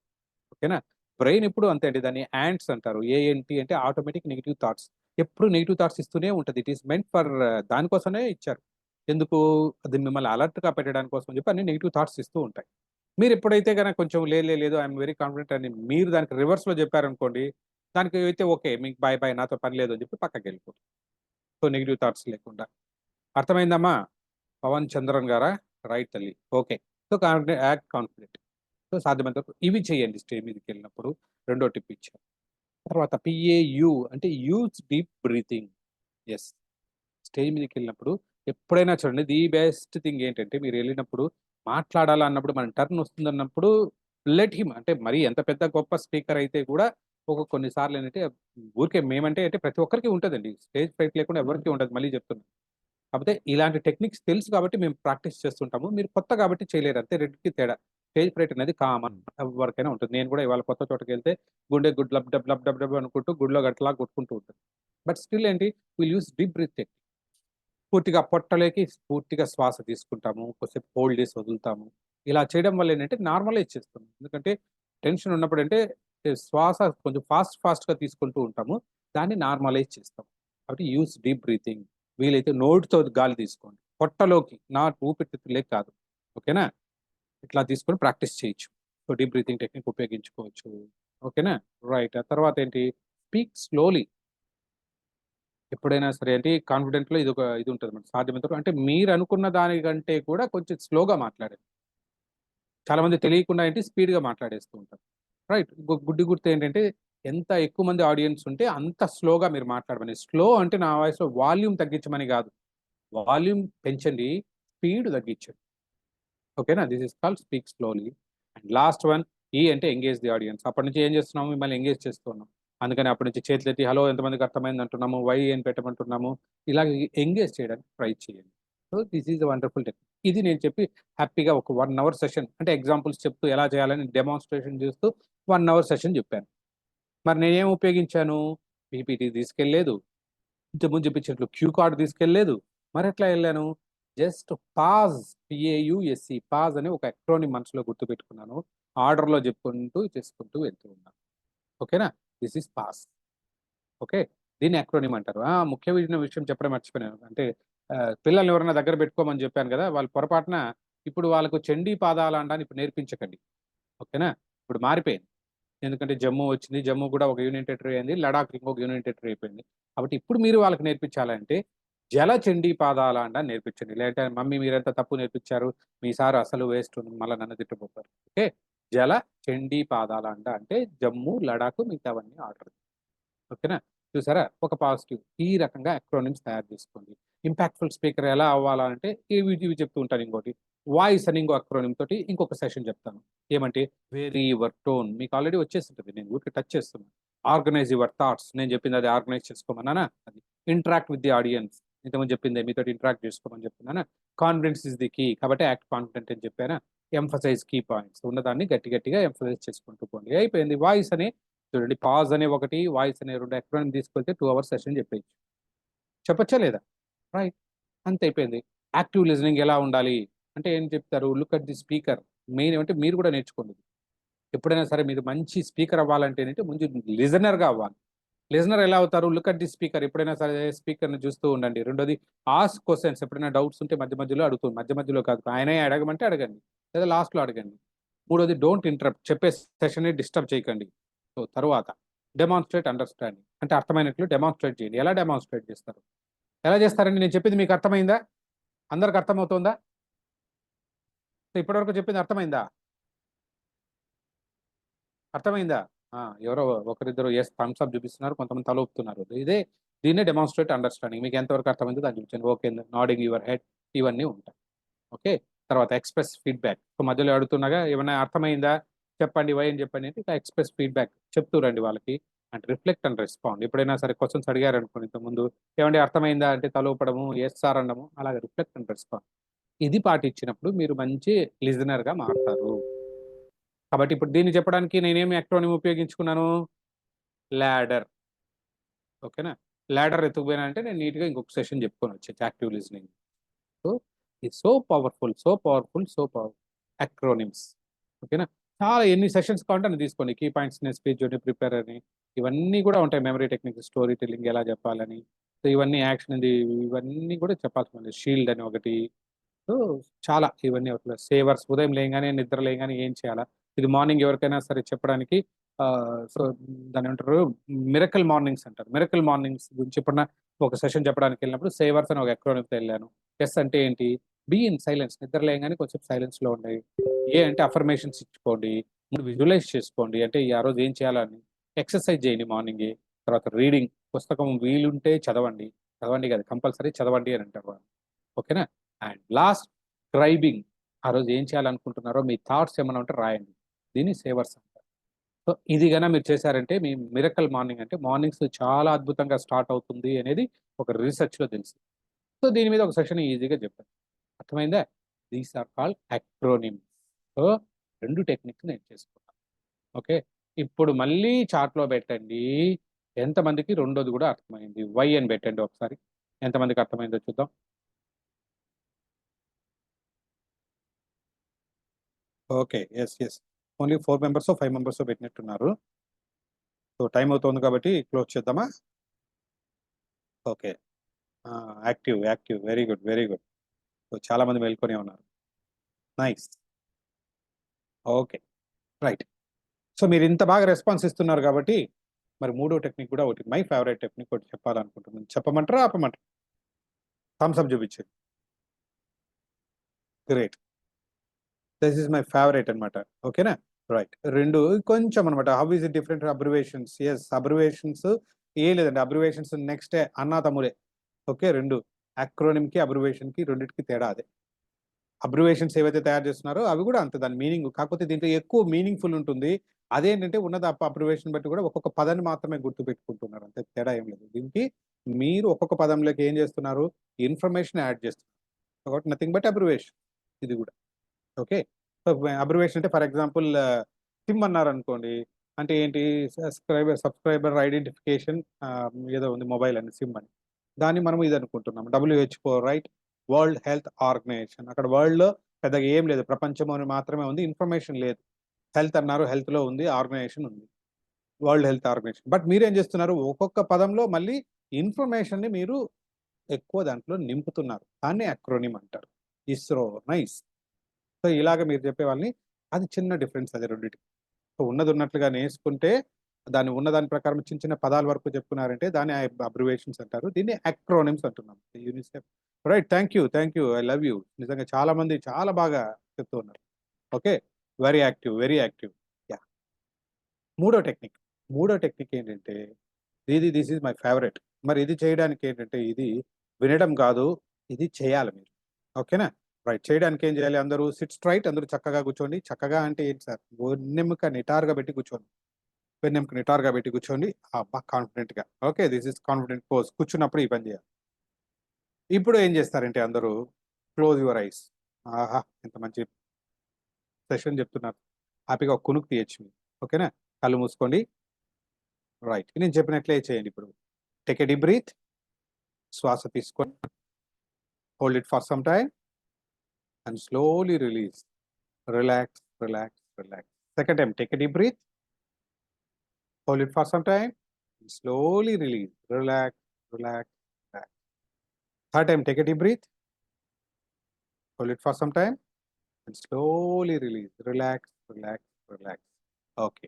ఓకేనా? బ్రెయిన్ ఎప్పుడు అంతే అండి. దాన్ని యాంట్స్ అంటారు. ఏఎన్‌టి అంటే ఆటోమేటిక్ నెగెటివ్ థాట్స్. ఎప్పుడు నెగెటివ్ థాట్స్ ఇస్తూనే ఉంటది. ఇట్ ఈస్ మెంట్ ఫర్ దానికోసమే ఇచ్చారు. ఎందుకు? అది మిమ్మల్ని అలర్ట్‌గా పెట్టడానికి కోసం అని చెప్పి అన్ని నెగెటివ్ థాట్స్ ఇస్తూ ఉంటాయి. మీరెప్పుడైతే గనక కొంచెం లేదు ఐ యామ్ వెరీ కాన్ఫిడెంట్ అని మీరు దానికి రివర్స్‌లో చెప్పారనుకోండి, దానికి అయితే ఓకే. మీకు బాయ్ నాతో పని లేదు అని చెప్పి పక్కకెళ్ళిపోతుంది. సో, నెగెటివ్ థాట్స్ లేకుండా. అర్థమైందమ్మా? పవన్ చంద్రన్ గారా? రైట్ తల్లి. Okay. So, act confident. So, సాధ్యమైనంత వరకు ఇవి చేయండి స్టేజ్ మీదకెళ్ళినప్పుడు. రెండో టిప్ ఇచ్చాను. తర్వాత పిఏయు అంటే use deep breathing. Yes. Stage మీదకెళ్ళినప్పుడు ఎప్పుడైనా చూడండి ది బెస్ట్ థింగ్ ఏంటంటే మీరెళ్ళినప్పుడు మాట్లాడాలా అన్నప్పుడు మన టర్న్ వస్తుందన్నప్పుడు లెట్ హిమ్ అంటే మరీ ఎంత పెద్ద గొప్ప స్పీకర్ అయితే కూడా కొన్ని సార్లు ఏంటంటే ఊరికే మేమంటే అంటే ప్రతి ఒక్కరికి ఉంటదండి. స్టేజ్ ఫ్రైట్ లేకుండా ఎవరికీ ఉండదు. మళ్ళీ చెప్తున్నా. కాపోతే ఇలాంటి టెక్నిక్స్ తెలుసు కాబట్టి మేము ప్రాక్టీస్ చేస్తుంటాము. మీరు కొత్త కాబట్టి చేయలేరు. అంతే రెండిటికి తేడా. స్టేజ్ ఫ్రైట్ అనేది కామన్ ఎవరికైనా ఉంటుంది. నేను కూడా ఇవాళ కొత్త చోటకెళ్తే గుండె good lub dub lub dub dub అనుకుంటూ గుడిలో గంటలాగా కొట్టుకుంటూ ఉంటుంది. బట్ స్టిల్ ఏంటి విల్ యూజ్ డీప్ బ్రీత్ పూర్తిగా పొట్టలోకి పూర్తిగా శ్వాస తీసుకుంటాము. కొద్దిసేపు హోల్డ్ చేసి వదులుతాము. ఇలా చేయడం వల్ల ఏంటంటే నార్మలైజ్ చేస్తుంది. ఎందుకంటే టెన్షన్ ఉన్నప్పుడంటే శ్వాస కొంచెం ఫాస్ట్‌గా తీసుకుంటూ ఉంటాము. దాన్ని నార్మలైజ్ చేస్తాం. కాబట్టి యూజ్ డీప్ బ్రీతింగ్. వీలైతే నోటితో గాలి తీసుకోండి. పొట్టలోకి ఊపిరితిత్తులేకి కాదు. ఓకేనా? ఇట్లా తీసుకొని ప్రాక్టీస్ చేయొచ్చు. సో, డీప్ బ్రీతింగ్ టెక్నిక్ ఉపయోగించుకోవచ్చు. ఓకేనా? రైట్. ఆ తర్వాత ఏంటి? Speak slowly. ఎప్పుడైనా సరే అంటే కాన్ఫిడెంట్‌లో ఇది ఉంటదన్నమాట. సాధ్యమైనంత వరకు అంటే మీరనుకున్న దానికంటే కూడా కొంచెం స్లోగా మాట్లాడండి. చాలా మంది తెలియకుండా ఏంటి స్పీడ్‌గా మాట్లాడేస్తూ ఉంటారు. రైట్. గుడ్డి గుర్తు ఏంటంటే ఎంత ఎక్కువ మంది ఆడియన్స్ ఉంటే అంత స్లోగా మీరు మాట్లాడమని. స్లో అంటే నా వాయిస్‌లో వాల్యూమ్ తగ్గించమని గాదు. వాల్యూమ్ పెంచండి. స్పీడ్ తగ్గించండి. ఓకేనా? This is called speak slowly. And last one ఈ అంటే ఎంగేజ్ ది ఆడియన్స్. అప్పటి నుంచి ఏం చేస్తున్నాము మిమ్మల్ని ఎంగేజ్ చేస్తూ ఉన్నాం. అందుకని అప్పటి నుంచి చేతులెత్తి హలో ఎంతమందికి అర్థమైంది అంటున్నాము. వై అని పెట్టమంటున్నాము. ఇలాగ ఎంగేజ్ చేయడానికి ట్రై చేయండి. So, this is a wonderful technique. ఇది నేను చెప్పి హ్యాపీగా ఒక 1 అవర్ సెషన్ అంటే ఎగ్జాంపుల్స్ చెప్తూ ఎలా చేయాలని డెమాన్‌స్ట్రేషన్ చేస్తూ 1 అవర్ సెషన్ చెప్పాను. మరి నేనేం ఉపయోగించాను? పీపీటీ తీసుకెళ్ళలేదు. ఇంతకుముందు చూపించినట్లు క్యూ కార్డ్ తీసుకెళ్ళలేదు. మరెట్లా ఎళ్ళాను? జస్ట్ పాజ్ పిఏయుఎస్‌సి పాజ్ అనే ఒక ఎక్రోనిమ్ మనసులో గుర్తుపెట్టుకున్నాను. ఆర్డర్‌లో చెప్పుకుంటూ చేసుకుంటూ వెళ్తూ ఉన్నాను. ఓకేనా? This is pause. ఓకే. దీన్ని ఎక్రోనిమ్ అంటారు. ముఖ్యమైన విషయం చెప్పడం మర్చిపోయాను. అంటే పిల్లల్ని ఎవరైనా దగ్గర పెట్టుకోమని చెప్పాను గదా! వాళ్ళు పొరపాటున ఇప్పుడు వాళ్ళకు చండీ పాదాలండాన్ని ఇప్పుడు నేర్పించకండి. ఓకేనా? ఇప్పుడు మారిపోయింది. ఎందుకంటే జమ్మూ వచ్చింది. జమ్మూ కూడా ఒక యూనియన్ టెరిటరీ అయింది. లడాక్ ఇంకొక యూనియన్ టెరిటరీ అయిపోయింది. కాబట్టి ఇప్పుడు మీరు వాళ్ళకి నేర్పించాలంటే జలచండీ పాదాలాండ నేర్పించండి. లేదంటే మమ్మీ మీరంతా తప్పు నేర్పించారు. మీ సార్ అసలు వేస్ట్ మళ్ళా నన్ను తిట్టబోతారు. ఓకే. జల చండీ పాదాలాండ అంటే జమ్మూ, లడాక్ మిగతావన్నీ ఆర్డర్. ఓకేనా? చూసారా? ఒక పాజిటివ్. ఈ రకంగా అక్రోనిమ్స్ తయారు చేసుకోండి. ఇంపాక్ట్‌ఫుల్ స్పీకర్ ఎలా అవ్వాలా అంటే ఇవి చెప్తూ ఉంటాను ఇంకోటి. వాయిస్ అని ఇంకో అక్రోనిమ్ తోటి ఇంకొక సెషన్ చెప్తాను. ఏమంటే వేరీ యువర్ టోన్ మీకు ఆల్రెడీ వచ్చేసుంటది. నేను ఊరికే టచ్ చేస్తున్నా. ఆర్గనైజ్ యువర్ థాట్స్ నేను చెప్పింది అది ఆర్గనైజ్ చేసుకోమన్నానా? అది. ఇంటరాక్ట్ విత్ ది ఆడియన్స్ ఇంతకుముందు చెప్పిందే మీతోటి ఇంటరాక్ట్ చేసుకోమని చెప్తున్నానా? కాన్ఫిడెన్స్ ఈస్ ది కీ కాబట్టి యాక్ట్ కాన్ఫిడెంట్ అని చెప్పానా? ఎంఫసైజ్ కీ పాయింట్స్ ఉన్నదాన్ని గట్టిగా ఎంఫసైజ్ చేసుకుంటూ పోండి. అయిపోయింది. వాయిస్ అని చూడండి పాజ్ అనే ఒకటి, వాయిస్ అనే 2 ఎక్రోనిమ్ తీసుకెళ్తే 2 అవర్స్ సెషన్ చెప్పేయొచ్చు. చెప్పొచ్చా లేదా? రైట్. అంతే అయిపోయింది. యాక్టివ్ లిజనింగ్ ఎలా ఉండాలి? అంటే ఏం చెప్తారు? Look at the speaker. Main ఏమంటే మీరు కూడా నేర్చుకోండి. ఎప్పుడైనా సరే మీరు మంచి స్పీకర్ అవ్వాలంటే ఏంటంటే ముందు లిజనర్‌గా అవ్వాలి. లిజనర్ ఎలా అవుతారు? Look at the speaker. ఎప్పుడైనా సరే స్పీకర్‌ని చూస్తూ ఉండండి. రెండోది ఆస్క్ క్వెషన్స్ ఎప్పుడైనా డౌట్స్ ఉంటే మధ్యలో అడుగుతూ మధ్యలో కాదు. ఆయనే అడగమంటే అడగండి. లేదా లాస్ట్‌లో అడగండి. మూడోది డోంట్ ఇంటరప్ట్. చెప్పే సెషన్‌ని డిస్టర్బ్ చేయకండి. సో, తరువాత డెమాన్‌స్ట్రేట్ అండర్‌స్టాండింగ్. అంటే అర్థమైనట్లు డెమాన్‌స్ట్రేట్ చేయండి. ఎలా డెమాన్‌స్ట్రేట్ చేస్తారు? ఎలా చేస్తారండి? నేను చెప్పింది మీకు అర్థమైందా? అందరికి అర్థమవుతోందా? సో, ఇప్పటివరకు చెప్పింది అర్థమైందా? అర్థమైందా? ఎవరో ఒకరిద్దరు థమ్స్ అప్ చూపిస్తున్నారు, కొంతమంది తల ఊపుతున్నారు. దీన్నే డెమాన్‌స్ట్రేట్ అండర్‌స్టాండింగ్. మీకు ఎంతవరకు అర్థమైందో దాన్ని చూపించండి. ఓకే. నాడింగ్ యువర్ హెడ్ ఇవన్నీ ఉంటాయి. ఓకే. తర్వాత ఎక్స్‌ప్రెస్ ఫీడ్‌బ్యాక్. సో, మధ్యలో అడుగుతున్నాగా ఏమన్నా అర్థమైందా? చెప్పండి. వై అని చెప్పండి అంటే ఇట్లా ఎక్స్‌ప్రెస్ ఫీడ్‌బ్యాక్ చెప్తూ రండి వాళ్ళకి. అంటే రిఫ్లెక్ట్ అండ్ రెస్పాండ్. ఎప్పుడైనా సరే క్వెషన్స్ అడిగారనుకోండి ఇంతకుముందు, ఏవండీ అర్థమైందా? అంటే తల ఊపడము, యెస్ సార్ అనడము, అలాగే రిఫ్లెక్ట్ అండ్ రెస్పాండ్. ఇది పాటించినప్పుడు మీరు మంచి లిజనర్‌గా మారతారు. కాబట్టి ఇప్పుడు దీన్ని చెప్పడానికి నేనేమి యాక్రోనిమ్ ఉపయోగించుకున్నాను? లాడర్. ఓకేనా? లాడర్ ఎత్తుకుపోయినా అంటే నేను నీట్‌గా ఇంకొక సెషన్ చెప్పుకొనొచ్చేయొచ్చు active listening. So, it's so powerful, so powerful, so power acronyms. ఓకేనా? చాలా ఎన్ని సెషన్స్ కావాలంటే అన్ని తీసుకోండి. కీ పాయింట్స్‌ని, స్పీచ్‌ని, ప్రిపేర్ అని ఇవన్నీ కూడా ఉంటాయి. మెమరీ టెక్నిక్స్, స్టోరీ టెల్లింగ్ ఎలా చెప్పాలని. సో, ఇవన్నీ యాక్షన్ ఇది ఇవన్నీ కూడా చెప్పాల్సింది. షీల్డ్ అని ఒకటి. సో, చాలా ఇవన్నీ అట్లా సేవర్స్ ఉదయం లేయంగానే, నిద్ర లేయంగానే ఏం చేయాలా? ఇది మార్నింగ్ ఎవరికైనా సరే చెప్పడానికి సో, దాన్నేమంటారు మిరకిల్ మార్నింగ్స్ అంటారు. మిరకిల్ మార్నింగ్స్ గురించి ఎప్పుడన్నా ఒక సెషన్ చెప్పడానికెళ్ళినప్పుడు సేవర్స్ అని ఒక అక్రోనిమ్‌తో ఎళ్ళాను. ఎస్ అంటే ఏంటి? Be in silence. నిద్ర లేయంగానే కొంచెం సైలెన్స్‌లో ఉండండి. ఏ అంటే అఫర్మేషన్స్ ఇచ్చుకోండి. ముందు విజువలైజ్ చేసుకోండి. అంటే ఆ రోజు ఏం చేయాలని. ఎక్సర్సైజ్ చేయండి మార్నింగే. తర్వాత రీడింగ్ పుస్తకం వీలుంటే చదవండి. చదవండి కాదు కంపల్సరీ చదవండి అని అంటారు వాళ్ళు. ఓకేనా? And last scribing. ఆ రోజు ఏం చేయాలనుకుంటున్నారో మీ థాట్స్ ఏమన్నా ఉంటే రాయండి. దీన్ని సేవర్స్ అంటారు. సో, ఇది గన మీరు చేశారంటే మీ మిరకల్ మార్నింగ్ అంటే మార్నింగ్స్ చాలా అద్భుతంగా స్టార్ట్ అవుతుంది అనేది ఒక రిసర్చ్‌లో తెలిసింది. సో, దీని మీద ఒక సెషన్ ఈజీగా చెప్పాను. అర్థమైందా? These are called acronyms. So, 2 techniques నేను చేసుకున్నాను. ఓకే. ఇప్పుడు మళ్ళీ చార్ట్‌లో పెట్టండి. ఎంతమందికి రెండోది కూడా అర్థమైంది. వై అని పెట్టండి ఒకసారి. ఎంతమందికి అర్థమైందో చూద్దాం. ఓకే. యెస్. ఓన్లీ 4 మెంబర్సో, 5 మెంబర్సో పెట్టినట్టున్నారు. సో, టైమ్ అవుతోంది కాబట్టి క్లోజ్ చేద్దామా? Okay. Active. Very good. So, చాలా మంది మేల్కొనే ఉన్నారు. నైస్. ఓకే. రైట్. సో, మీరింత బాగా రెస్పాన్స్ ఇస్తున్నారు గాబట్టి, మరి మూడో టెక్నిక్ గూడా ఒకటి మై ఫేవరైట్ టెక్నిక్ ఒకటి చెప్పాలనుకుంటున్నాను. చెప్పమంటారా? ఆపమంటారా? థమ్స్ అప్ జూపిచ్చేయండి. Great. This is my favourite అన్నమాట. ఓకేనా? రైట్. 2 కొంచెం అన్నమాట. How is it different abbreviations? Yes. Abbreviations ఏం లేదండి. అబ్రివియేషన్స్ నెక్స్టే అన్నా, తమ్ముడే. ఓకే. 2 అక్రోనిమ్‌కి, అబ్రివియేషన్‌కి రెండిటికి తేడా అదే. అబ్రివియేషన్స్ ఏవైతే తయారు చేస్తున్నారో అవి గూడా అంతే దాని మీనింగ్. కాకపోతే దీంట్లో ఎక్కువ మీనింగ్‌ఫుల్ ఉంటుంది. అదేంటంటే ఉన్నది అబ్రివియేషన్ బట్టి కూడా ఒక్కొక్క పదాన్ని మాత్రమే గుర్తుపెట్టుకుంటున్నారు. అంతే తేడా ఏం లేదు. దీనికి మీరు ఒక్కొక్క పదంలోకి ఏం చేస్తున్నారు? ఇన్ఫర్మేషన్ యాడ్ చేస్తున్నారు. కాబట్టి నథింగ్ బట్ అబ్రివియేషన్ ఇది గూడా. ఓకే. సో, అబ్రివియేషన్ అంటే ఫర్ ఎగ్జాంపుల్ సిమ్ అన్నారనుకోండి. అంటే ఏంటి? సబ్‌స్క్రైబర్ ఐడెంటిఫికేషన్ ఏదో ఉంది మొబైల్ అని సిమ్ అని. దాన్ని మనం ఇది అనుకుంటున్నాం. WHO right? World health organization. అక్కడ వరల్డ్‌లో పెద్దగా ఏం లేదు. ప్రపంచం అని మాత్రమే ఉంది. ఇన్ఫర్మేషన్ లేదు. హెల్త్ అన్నారు. హెల్త్‌లో ఉంది. ఆర్గనైజేషన్ ఉంది. World health organisation. బట్ మీరేం చేస్తున్నారు? ఒక్కొక్క పదంలో మళ్ళీ ఇన్ఫర్మేషన్‌ని మీరు ఎక్కువ దాంట్లో నింపుతున్నారు. దాన్ని అక్రోనిమ్ అంటారు. ఇస్రో నైస్. సో, ఇలాగ మీరు చెప్పేవాళ్ళని అది చిన్న డిఫరెన్స్ అది రెండిటికి. సో, ఉన్నది ఉన్నట్లుగా నేర్చుకుంటే దాన్ని ఉన్నదాని ప్రకారం చిన్న చిన్న పదాల వరకు చెప్పుకున్నారంటే దాన్ని అబ్రివియేషన్స్ అంటారు. దీన్ని అక్రోనిమ్స్ అంటున్నాం. UNICEF right. Thank you. I love you. నిజంగా చాలా మంది చాలా బాగా చెప్తూ ఉన్నారు. ఓకే. Very active. యాహ్! మూడో టెక్నిక్. మూడో టెక్నిక్ ఏంటంటే దిస్ ఈస్ మై ఫేవరైట్. మరి ఇది చేయడానికి ఏంటంటే ఇది వినడం కాదు. ఇది చేయాలి మీరు. ఓకేనా? రైట్. చేయడానికి ఏం చేయాలి అందరూ సిట్ స్ట్రెయిట్ అందరూ చక్కగా కూర్చోండి. చక్కగా అంటే ఏంటి సార్? వెన్నెముక నిటారుగా పెట్టి కూర్చోండి. వెన్నెముక నిటారుగా పెట్టి కూర్చోండి. అబ్బా! కాన్ఫిడెంట్‌గా. Okay. This is confident pose. కూర్చున్నప్పుడు ఈ పని చేయాలి. ఇప్పుడు ఏం చేస్తారంటే అందరూ క్లోజ్ యువర్ ఐస్. ఆహా! ఎంత మంచి సెషన్ చెప్తున్నారు. హ్యాపీగా ఒక కునుకు తీయొచ్చు మీరు. ఓకేనా? కళ్ళు మూసుకోండి. రైట్. నేను చెప్పినట్లే చేయండి ఇప్పుడు. Take a deep breath. శ్వాస తీసుకోండి. Hold it for some time and slowly release. Relax. Second time take a deep breath. Hold it for some time and slowly release. Relax. Third time take a deep breath. Hold it for some time and slowly release. Relax. Okay.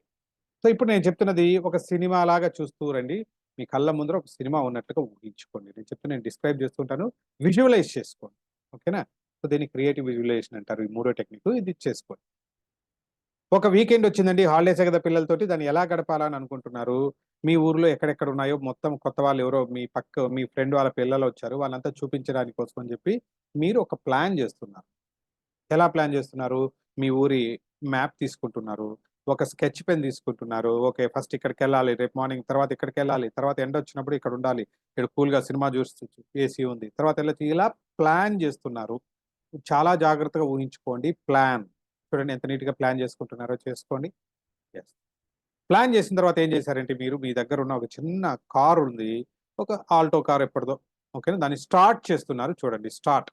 So, ఇప్పుడు నేను చెప్తున్నది ఒక cinema లాగా చూస్తూ రండి. మీ కళ్ళ ముందర ఒక సినిమా ఉన్నట్టుగా ఊహించుకోండి. నేను డిస్క్రైబ్ చేస్తుంటాను. విజువలైజ్ చేసుకోండి. ఓకేనా? సో, దీన్ని క్రియేటివ్ విజువలైజేషన్ అంటారు. ఈ మూడో టెక్నిక్ ఇది చేసుకోండి. ఒక వీకెండ్ వచ్చిందండి. హాలిడేసే కదా పిల్లలతోటి. దాన్ని ఎలా గడపాలని అనుకుంటున్నారు? మీ ఊర్లో ఎక్కడెక్కడ ఉన్నాయో మొత్తం కొత్త వాళ్ళు ఎవరో మీ ఫ్రెండ్ వాళ్ళ పిల్లలొచ్చారు. వాళ్ళంతా చూపించడానికి కోసం అని చెప్పి మీరు ఒక ప్లాన్ జేస్తున్నారు. ఎలా ప్లాన్ జేస్తున్నారు? మీ ఊరి మ్యాప్ తీసుకుంటున్నారు. ఒక స్కెచ్ పెన్ తీసుకుంటున్నారు. ఓకే. ఫస్ట్ ఇక్కడికెళ్ళాలి. రేపు మార్నింగ్ తర్వాత ఇక్కడికెళ్ళాలి. తర్వాత ఎండొచ్చినప్పుడు ఇక్కడుండాలి. ఇక్కడ కూల్‌గా సినిమా చూస్తూ ఏసీ ఉంది. తర్వాత ఎళ్ళొచ్చు. ఇలా ప్లాన్ జేస్తున్నారు. చాలా జాగ్రత్తగా ఊహించుకోండి. ప్లాన్. చూడండి ఎంత నీట్‌గా ప్లాన్ చేసుకుంటున్నారో చేసుకోండి. యెస్. ప్లాన్ చేసిన తర్వాత ఏం చేశారంటే మీరు మీ దగ్గరున్న ఒక చిన్న కారుంది. ఒక ఆల్టో కార్ ఎప్పటిదో. ఓకేనా? దాన్ని స్టార్ట్ చేస్తున్నారు చూడండి. స్టార్ట్.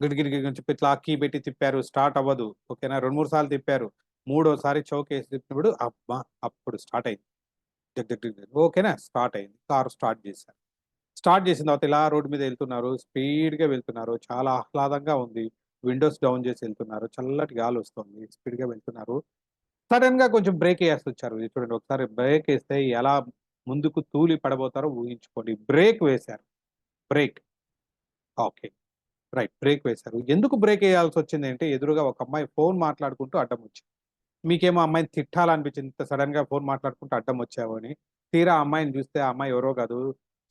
గిడ్ అని చెప్పి ఇట్లా కీ పెట్టి తిప్పారు. స్టార్ట్ అవ్వదు. ఓకేనా? 2, 3 సార్లు తిప్పారు. మూడోసారి చౌకేసి తిప్పినప్పుడు అబ్బా! అప్పుడు స్టార్ట్ అయింది. డిగ్ డిగ్ డిగ్ డిగ్. ఓకేనా? స్టార్ట్ అయింది. కారు స్టార్ట్ చేశారు. స్టార్ట్ చేసిన తర్వాత ఇలా రోడ్డు మీద ఎళ్తున్నారు. స్పీడ్‌గా వెళ్తున్నారు. చాలా ఆహ్లాదంగా ఉంది. విండోస్ డౌన్ చేసి ఎళ్తున్నారు. చల్లటి గాలొస్తుంది. స్పీడ్‌గా వెళ్తున్నారు. సడెన్‌గా కొంచెం బ్రేకేయాల్సొచ్చారు. ఇది చూడండి ఒకసారి బ్రేకేస్తే ఎలా ముందుకు తూలి పడబోతారో ఊహించుకోండి. బ్రేక్ వేశారు. బ్రేక్. ఓకే. రైట్. బ్రేక్ వేశారు. ఎందుకు బ్రేకేయాల్సొచ్చిందంటే ఎదురుగా ఒక అమ్మాయి ఫోను మాట్లాడుకుంటూ అడ్డమొచ్చింది. మీకేమో అమ్మాయిని తిట్టాలనిపించింది. ఇంత సడెన్‌గా ఫోను మాట్లాడుకుంటూ అడ్డమొచ్చావు అని. తీరా ఆ అమ్మాయిని చూస్తే ఆ అమ్మాయి ఎవరో కాదు.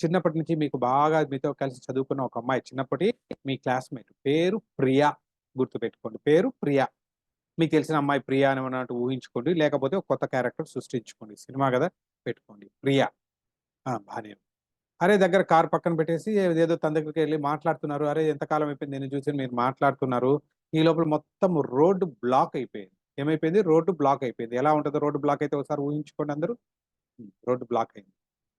చిన్నప్పటి నుంచి మీకు బాగా మీతో కలిసి చదువుకున్న ఒక అమ్మాయి. చిన్నప్పటి మీ క్లాస్‌మేట్. పేరు ప్రియా. గుర్తుపెట్టుకోండి. పేరు ప్రియా. మీకు తెలిసిన అమ్మాయి ప్రియా అని అన్నట్టు ఊహించుకోండి. లేకపోతే ఒక కొత్త క్యారెక్టర్ సృష్టించుకోండి. సినిమా గదా! పెట్టుకోండి. ప్రియా. ఆ! బానే ఉంది. అరే! దగ్గర కారు పక్కన పెట్టేసి ఏదేదో తన దగ్గరికెళ్లి మాట్లాడుతున్నారు. అరే! ఎంత కాలం అయిపోయింది నిన్ను చూసి మీరు మాట్లాడుతున్నారు. ఈ లోపల మొత్తం రోడ్డు బ్లాక్ అయిపోయింది. ఏమైపోయింది? రోడ్డు బ్లాక్ అయిపోయింది. ఎలా ఉంటదో రోడ్డు బ్లాక్ అయితే ఒకసారి ఊహించుకోండి అందరూ. రోడ్డు బ్లాక్ అయింది.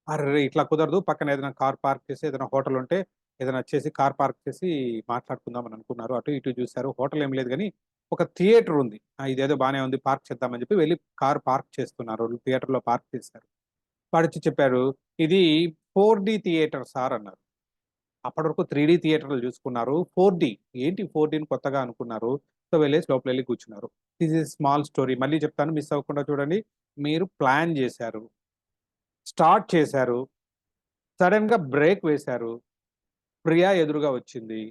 అర్రె! ఇట్లా కుదరదు. పక్కన ఏదైనా కార్ పార్క్ చేసి ఏదైనా హోటల్ ఉంటే ఏదైనా చేసి కార్ పార్క్ చేసి మాట్లాడుకుందాం అని అనుకున్నారు. అటు ఇటు చూసారు. హోటల్ ఏమి లేదు గానీ ఒక థియేటర్ ఉంది. ఇదేదో బానే ఉంది. పార్క్ చేద్దామని చెప్పి వెళ్లి కార్ పార్క్ చేస్తున్నారు. థియేటర్‌లో పార్క్ చేశారు. వాడొచ్చి చెప్పారు. "ఇది 4డీ థియేటర్ సార్" అన్నారు. అప్పటి వరకు 3డీ థియేటర్‌లు చూసుకున్నారు. 4డీ ఏంటి 4డీని కొత్తగా అనుకున్నారు. సో, వెళ్ళేసి లోపలెళ్లి కూర్చున్నారు. This is small story. మళ్ళీ చెప్తాను మిస్ అవ్వకుండా చూడండి. మీరు ప్లాన్ చేశారు. స్టార్ట్ చేశారు. సడెన్‌గా బ్రేక్ వేశారు. ప్రియా ఎదురుగా వచ్చింది.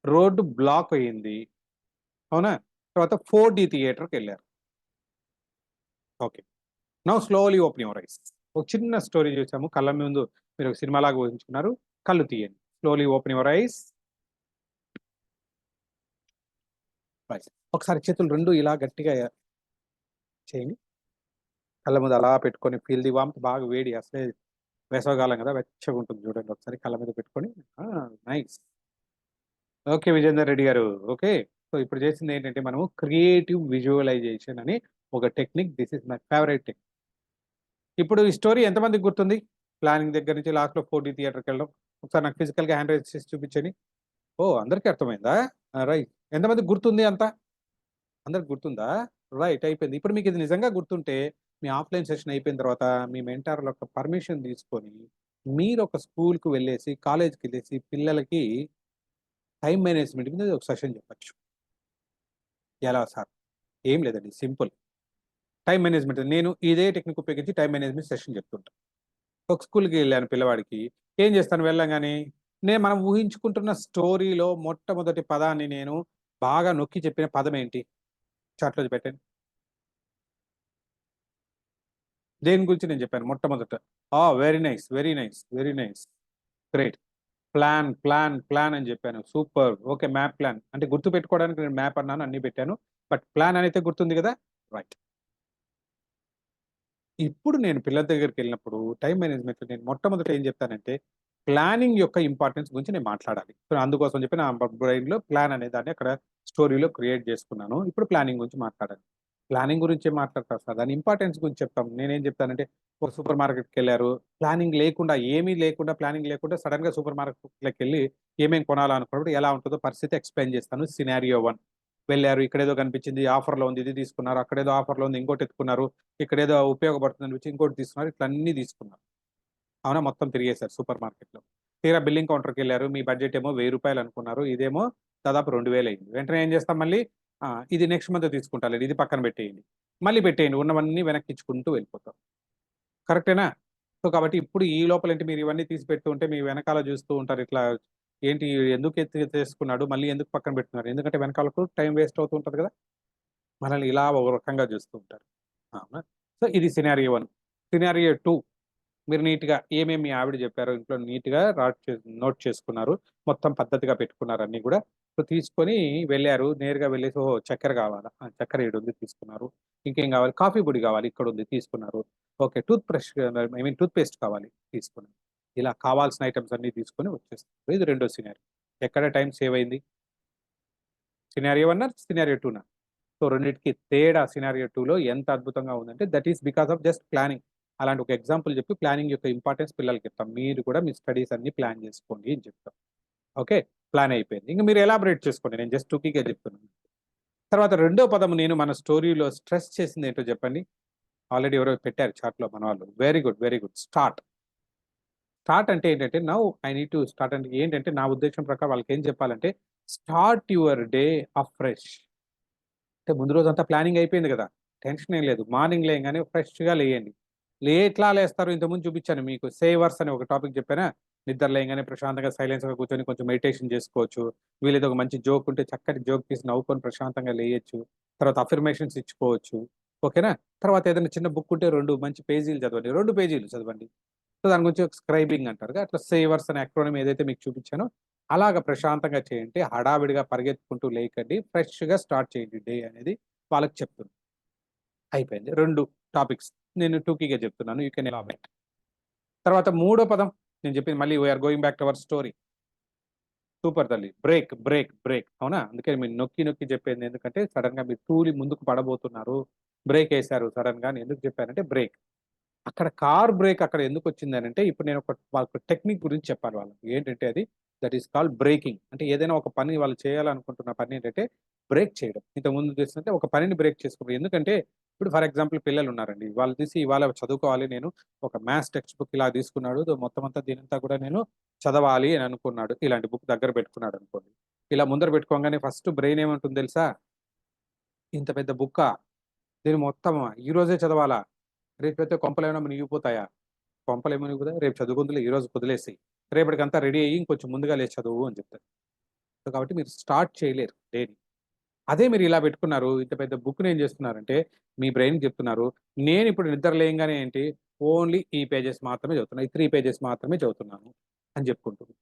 రోడ్డు బ్లాక్ అయింది. అవునా? తర్వాత 4డీ థియేటర్‌కెళ్లారు. Okay. Now slowly open your eyes. ఒక చిన్న స్టోరీ చూసాము. కళ్ళ ముందు మీరు ఒక సినిమాలాగా ఊహించుకున్నారు. కళ్ళు తీయండి. Slowly open your ice. Right. ఒకసారి చేతులు 2 ఇలా గట్టిగా చేయండి. కళ్ళ ముందు అలా పెట్టుకొని ఫీల్ ది వార్మ్‌త్ బాగా వేడి అసలే వేసవికాలం కదా! వెచ్చగుంటుంది చూడండి ఒకసారి కళ్ళ మీద పెట్టుకొని. ఆ! నైస్. ఓకే. విజేందర్ రెడ్డి గారు. ఓకే. సో, ఇప్పుడు చేసిందేంటంటే మనము క్రియేటివ్ విజువలైజేషన్ అని ఒక technique. This is my favourite technique. ఇప్పుడు ఈ స్టోరీ ఎంతమందికి గుర్తుంది? ప్లానింగ్ దగ్గర నుంచి లాస్ట్‌లో 4డీ థియేటర్‌కెళ్ళడం. ఒకసారి నాకు ఫిజికల్‌గా హ్యాండ్ రైజ్ చేసి చూపించండి. ఓహ్! అందరికి అర్థమైందా? రైట్. ఎంతమందికి గుర్తుంది అంతా? అందరికి గుర్తుందా? రైట్ అయిపోయింది. ఇప్పుడు మీకిది నిజంగా గుర్తుంటే మీ ఆఫ్‌లైన్ సెషన్ అయిపోయిన తర్వాత మీ మెంటార్‌ల యొక్క పర్మిషన్ తీసుకొని మీరొక స్కూల్‌కి వెళ్ళేసి, కాలేజ్‌కెళ్ళేసి పిల్లలకి టైమ్ మేనేజ్‌మెంట్ మీద ఒక సెషన్ చెప్పొచ్చు. ఎలా సార్? ఏం లేదండి సింపుల్. టైమ్ మేనేజ్‌మెంట్ నేను ఇదే టెక్నిక్ ఉపయోగించి టైమ్ మేనేజ్‌మెంట్ సెషన్ చెప్తుంటా. ఒక స్కూల్‌కెళ్ళాను పిల్లవాడికి. ఏం చేస్తాను వెళ్ళంగానే, మనం ఊహించుకుంటున్న స్టోరీలో మొట్టమొదటి పదాన్ని నేను బాగా నొక్కి చెప్పిన పదం ఏంటి? చాట్‌లో పెట్టండి. దేని గురించి నేను చెప్పాను మొట్టమొదట? Very nice. Very nice. Very nice. Great. Plan అని చెప్పాను. సూపర్. ఓకే. Map plan. అంటే గుర్తుపెట్టుకోవడానికి నేను మ్యాప్ అన్నాను. అన్నీ పెట్టాను. బట్ ప్లాన్ అనైతే గుర్తుంది గదా! రైట్. ఇప్పుడు నేను పిల్లల దగ్గరికెళ్ళినప్పుడు టైమ్ మేనేజ్‌మెంట్‌లో నేను మొట్టమొదట ఏం జెప్తానంటే, ప్లానింగ్ యొక్క ఇంపార్టెన్స్ గురించి నేను మాట్లాడాలి. సో, అందుకోసం చెప్పి నా బ్రెయిన్‌లో ప్లాన్ అనే దాన్ని అక్కడ స్టోరీలో క్రియేట్ జేసుకున్నాను. ఇప్పుడు ప్లానింగ్ గురించి మాట్లాడాలి. ప్లానింగ్ గురించే మాట్లాడతారు సార్. దాని ఇంపార్టెన్స్ గురించి చెప్తాం. నేనేం జెప్తానంటే, ఒక సూపర్ మార్కెట్‌కెళ్లారు. ప్లానింగ్ లేకుండా, ఏమీ లేకుండా, ప్లానింగ్ లేకుండా సడెన్‌గా సూపర్ మార్కెట్‌లోకెళ్ళి ఏమేం కొనాలనుకున్నప్పుడు ఎలా ఉంటదో పరిస్థితి ఎక్స్‌ప్లెయిన్ జేస్తాను. సినారియో 1 వెళ్లారు. ఇక్కడేదో కనిపించింది. ఆఫర్‌లో ఉంది. ఇది తీసుకున్నారు. అక్కడేదో ఆఫర్‌లో ఉంది. ఇంకోటి ఎత్తుకున్నారు. ఇక్కడేదో ఉపయోగపడుతుందనిపించి ఇంకోటి తీసుకున్నారు. ఇట్లా అన్నీ తీసుకున్నారు. అవునా? మొత్తం తిరిగేసారు సూపర్ మార్కెట్‌లో. తీరా బిల్లింగ్ కౌంటర్‌కెళ్లారు. మీ బడ్జెట్ ఏమో రూ. 1000 అనుకున్నారు. ఇదేమో దాదాపు 2000 అయింది. వెంటనే ఏం చేస్తాం మళ్ళీ? ఇది నెక్స్ట్ మంత్ తీసుకుంటాలెండి. ఇది పక్కన పెట్టేయండి. మళ్ళీ పెట్టేయండి. ఉన్నవన్నీ వెనక్కిచ్చుకుంటూ వెళ్ళిపోతాం. కరెక్టేనా? సో, కాబట్టి ఇప్పుడు ఈ లోపలేంటి మీరు ఇవన్నీ తీసి పెడుతూ ఉంటే మీ వెనకాల చూస్తూ ఉంటారు. ఇట్లా ఏంటి ఎందుకు తీసుకున్నాడు? మళ్ళీ ఎందుకు పక్కన పెడుతున్నారు? ఎందుకంటే వెనకాలకు టైం వేస్ట్ అవుతూ ఉంటది కదా! మనల్ని ఇలా ఒక రకంగా చూస్తూ ఉంటారు. అవునా? సో ఇది సినారియో 1. సినారియో 2 మీరు నీట్‌గా ఏమేమి మీ ఆవిడ చెప్పారో ఇంట్లో నీట్‌గా నోట్ చేసుకున్నారు. మొత్తం పద్ధతిగా పెట్టుకున్నారు అన్నీ గూడా. సో, తీసుకొని వెళ్లారు. నేరుగా వెళ్ళేసి ఓహో! చక్కెర కావాలా? ఆ! చక్కెర ఈడుంది తీసుకున్నారు. ఇంకేం కావాలి? కాఫీ పొడి కావాలి ఇక్కడుంది తీసుకున్నారు. Okay. Toothbrush I mean toothpaste కావాలి తీసుకున్నారు. ఇలా కావాల్సిన ఐటెమ్స్ అన్నీ తీసుకొని వచ్చేస్తారు. ఇది రెండో సినారియో. ఎక్కడ టైమ్ సేవ్ అయింది? సినారియో 1 సినారియో 2 సో రెండిటికి తేడా సినారియో 2లో ఎంత అద్భుతంగా ఉందంటే that is because of just planning. అలాంటి ఒక ఎగ్జాంపుల్ చెప్పి ప్లానింగ్ యొక్క ఇంపార్టెన్స్ పిల్లలకి చెప్తాం. మీరు కూడా మీ స్టడీస్ అన్ని ప్లాన్ చేసుకోండి అని చెప్తాం. ఓకే. ప్లాన్ అయిపోయింది. ఇంక మీరు ఎలాబరేట్ చేసుకోండి. నేను జస్ట్ టూకీగా చెప్తున్నాను. తర్వాత రెండో పదం నేను మన స్టోరీలో స్ట్రెస్ చేసింది ఏంటో చెప్పండి. ఆల్రెడీ ఎవరో పెట్టారు చాట్‌లో మన వాళ్ళు. Very good. Very good. Start. Start అంటే ఏంటంటే now I need to start అంటే ఏంటంటే నా ఉద్దేశం ప్రకారం వాళ్ళకేం చెప్పాలంటే స్టార్ట్ యువర్ డే అఫ్రెష్. అంటే ముందు రోజంతా ప్లానింగ్ అయిపోయింది గదా! టెన్షన్ ఏం లేదు. మార్నింగ్ లేయంగానే ఫ్రెష్‌గా లేయండి. ఎట్లా లేస్తారు ఇంతకుముందు చూపించాను మీకు. సేవర్స్ అని ఒక టాపిక్ చెప్పానా? నిద్ర లేయంగానే ప్రశాంతంగా సైలెన్స్‌గా కూర్చొని కొంచెం మెడిటేషన్ చేసుకోవచ్చు. వీలైతే ఒక మంచి జోక్ ఉంటే చక్కటి జోక్ తీసి నవ్వుకొని ప్రశాంతంగా లేయొచ్చు. తర్వాత అఫర్మేషన్స్ ఇచ్చుకోవచ్చు. ఓకేనా? తర్వాత ఏదైనా చిన్న బుక్ ఉంటే 2 మంచి పేజీలు చదవండి. 2 పేజీలు చదవండి. సో, దాని గురించి ఒక స్క్రైబింగ్ అంటారుగా. అట్లా సేవర్స్ అనే అక్రోనిమ్ ఏదైతే మీకు చూపించానో అలాగా ప్రశాంతంగా చేయండి. హడావిడిగా పరిగెత్తుకుంటూ లేకండి. ఫ్రెష్‌గా స్టార్ట్ చేయండి డే అనేది వాళ్ళకి చెప్తున్నా. అయిపోయింది. 2 టాపిక్స్. నేను టూకీగా చెప్తున్నాను. You can elaborate. తర్వాత మూడో పదం నేను చెప్పింది మళ్ళీ we are going back to our story. Super తల్లి. Break, break, break. అవునా? అందుకే మీరు నొక్కి, నొక్కి చెప్పేది ఎందుకంటే సడెన్‌గా మీరు తూలి ముందుకు పడబోతున్నారు. బ్రేకేశారు సడెన్‌గా అని ఎందుకు చెప్పానంటే బ్రేక్. అక్కడ కార్ బ్రేక్ అక్కడ ఎందుకొచ్చిందనంటే, ఇప్పుడు నేను వాళ్ళకి టెక్నిక్ గురించి చెప్పాలి వాళ్ళకి. ఏంటంటే అది దట్ ఈస్ కాల్డ్ బ్రేకింగ్. అంటే ఏదైనా ఒక పని వాళ్ళు చేయాలనుకుంటున్న పనేంటంటే బ్రేక్ చేయడం. ఇంతకుముందు చేస్తుంటే ఒక పనిని బ్రేక్ చేసుకోవడం. ఎందుకంటే ఇప్పుడు ఫర్ ఎగ్జాంపుల్ పిల్లలున్నారండి. వాళ్ళు తీసి ఇవాళ చదువుకోవాలి నేను ఒక మ్యాథ్స్ టెక్స్ట్ బుక్ ఇలా తీసుకున్నాడు. మొత్తం అంతా దీనంతా కూడా నేను చదవాలి అని అనుకున్నాడు. ఇలాంటి బుక్ దగ్గర పెట్టుకున్నాడనుకోండి. ఇలా ముందర పెట్టుకోంగానే ఫస్ట్ బ్రెయిన్ ఏమంటుంది తెలుసా? ఇంత పెద్ద బుక్కా? దీన్ని మొత్తమా? ఈరోజే చదవాలా? రేపైతే కొంపలేమైనా మునిగిపోతాయా? కొంపలేం మునిగిపోతాయి. రేపు చదువుకుందులే ఈరోజు వదిలేసేయి. రేపటికంతా రెడీ అయ్యి ఇంకొంచెం ముందుగా లేచి చదువు అని చెప్తారు. సో, కాబట్టి మీరు స్టార్ట్ చేయలేరు డేని. అదే మీరు ఇలా పెట్టుకున్నారు. ఇంత పెద్ద బుక్‌ని ఏం చేస్తున్నారంటే, మీ బ్రెయిన్‌కి చెప్తున్నారు. నేనిప్పుడు నిద్ర లేయంగానే ఏంటి, ఓన్లీ ఈ పేజెస్ మాత్రమే చదువుతున్నా. ఈ 3 పేజెస్ మాత్రమే చదువుతున్నాను అని చెప్పుకుంటుంది.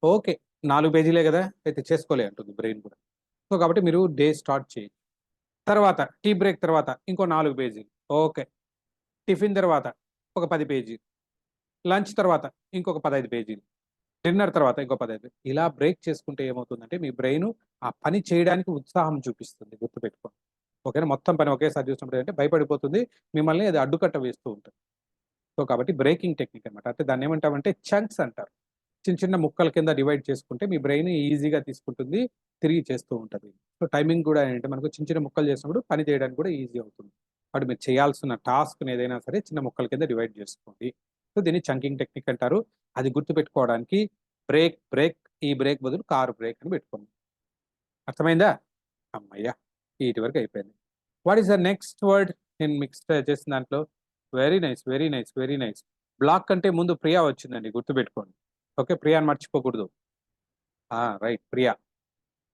ఓకే. 4 పేజీలే గదా! అయితే చేసుకోలే అంటుంది బ్రెయిన్ కూడా. సో, కాబట్టి మీరు డే స్టార్ట్ చేయండి. తర్వాత టీ బ్రేక్ తర్వాత ఇంకో 4 పేజీలు. ఓకే. టిఫిన్ తర్వాత ఒక 10 పేజీలు. లంచ్ తర్వాత ఇంకొక 15 పేజీలు. డిన్నర్ తర్వాత ఇంకో 15 ఇలా బ్రేక్ చేసుకుంటే ఏమవుతుందంటే మీ బ్రెయిను ఆ పని చేయడానికి ఉత్సాహం చూపిస్తుంది గుర్తుపెట్టుకోండి. ఓకేనా? మొత్తం పని ఒకేసారి చూసినప్పుడు ఏంటంటే భయపడిపోతుంది. మిమ్మల్ని అది అడ్డుకట్ట వేస్తూ ఉంటుంది. సో, కాబట్టి బ్రేకింగ్ టెక్నిక్ అనమాట. అంటే దాన్నేమంటామంటే చంక్స్ అంటారు. చిన్న చిన్న ముక్కల కింద డివైడ్ చేసుకుంటే మీ బ్రెయిన్ ఈజీగా తీసుకుంటుంది. తిరిగి చేస్తూ ఉంటది. సో, టైమింగ్ కూడా ఏంటంటే మనకు చిన్న చిన్న ముక్కలు చేసినప్పుడు పని చేయడానికి కూడా ఈజీ అవుతుంది. కాబట్టి మీరు చేయాల్సిన టాస్క్‌ని ఏదైనా సరే చిన్న ముక్కల కింద డివైడ్ చేసుకోండి. సో, దీన్ని చంకింగ్ టెక్నిక్ అంటారు. అది గుర్తుపెట్టుకోవడానికి బ్రేక్, బ్రేక్ ఈ బ్రేక్ బదులు కార్ బ్రేక్ అని పెట్టుకోండి. అర్థమైందా? హమ్మయ్య! ఈటి వరకు అయిపోయింది. What is the next word నేను మిక్స్ చేసిన దాంట్లో? Very nice. Very nice. Very nice. Block కంటే ముందు ప్రియా వచ్చిందండి గుర్తుపెట్టుకోండి. ఓకే. ప్రియాని మర్చిపోకూడదు. రైట్. ప్రియా.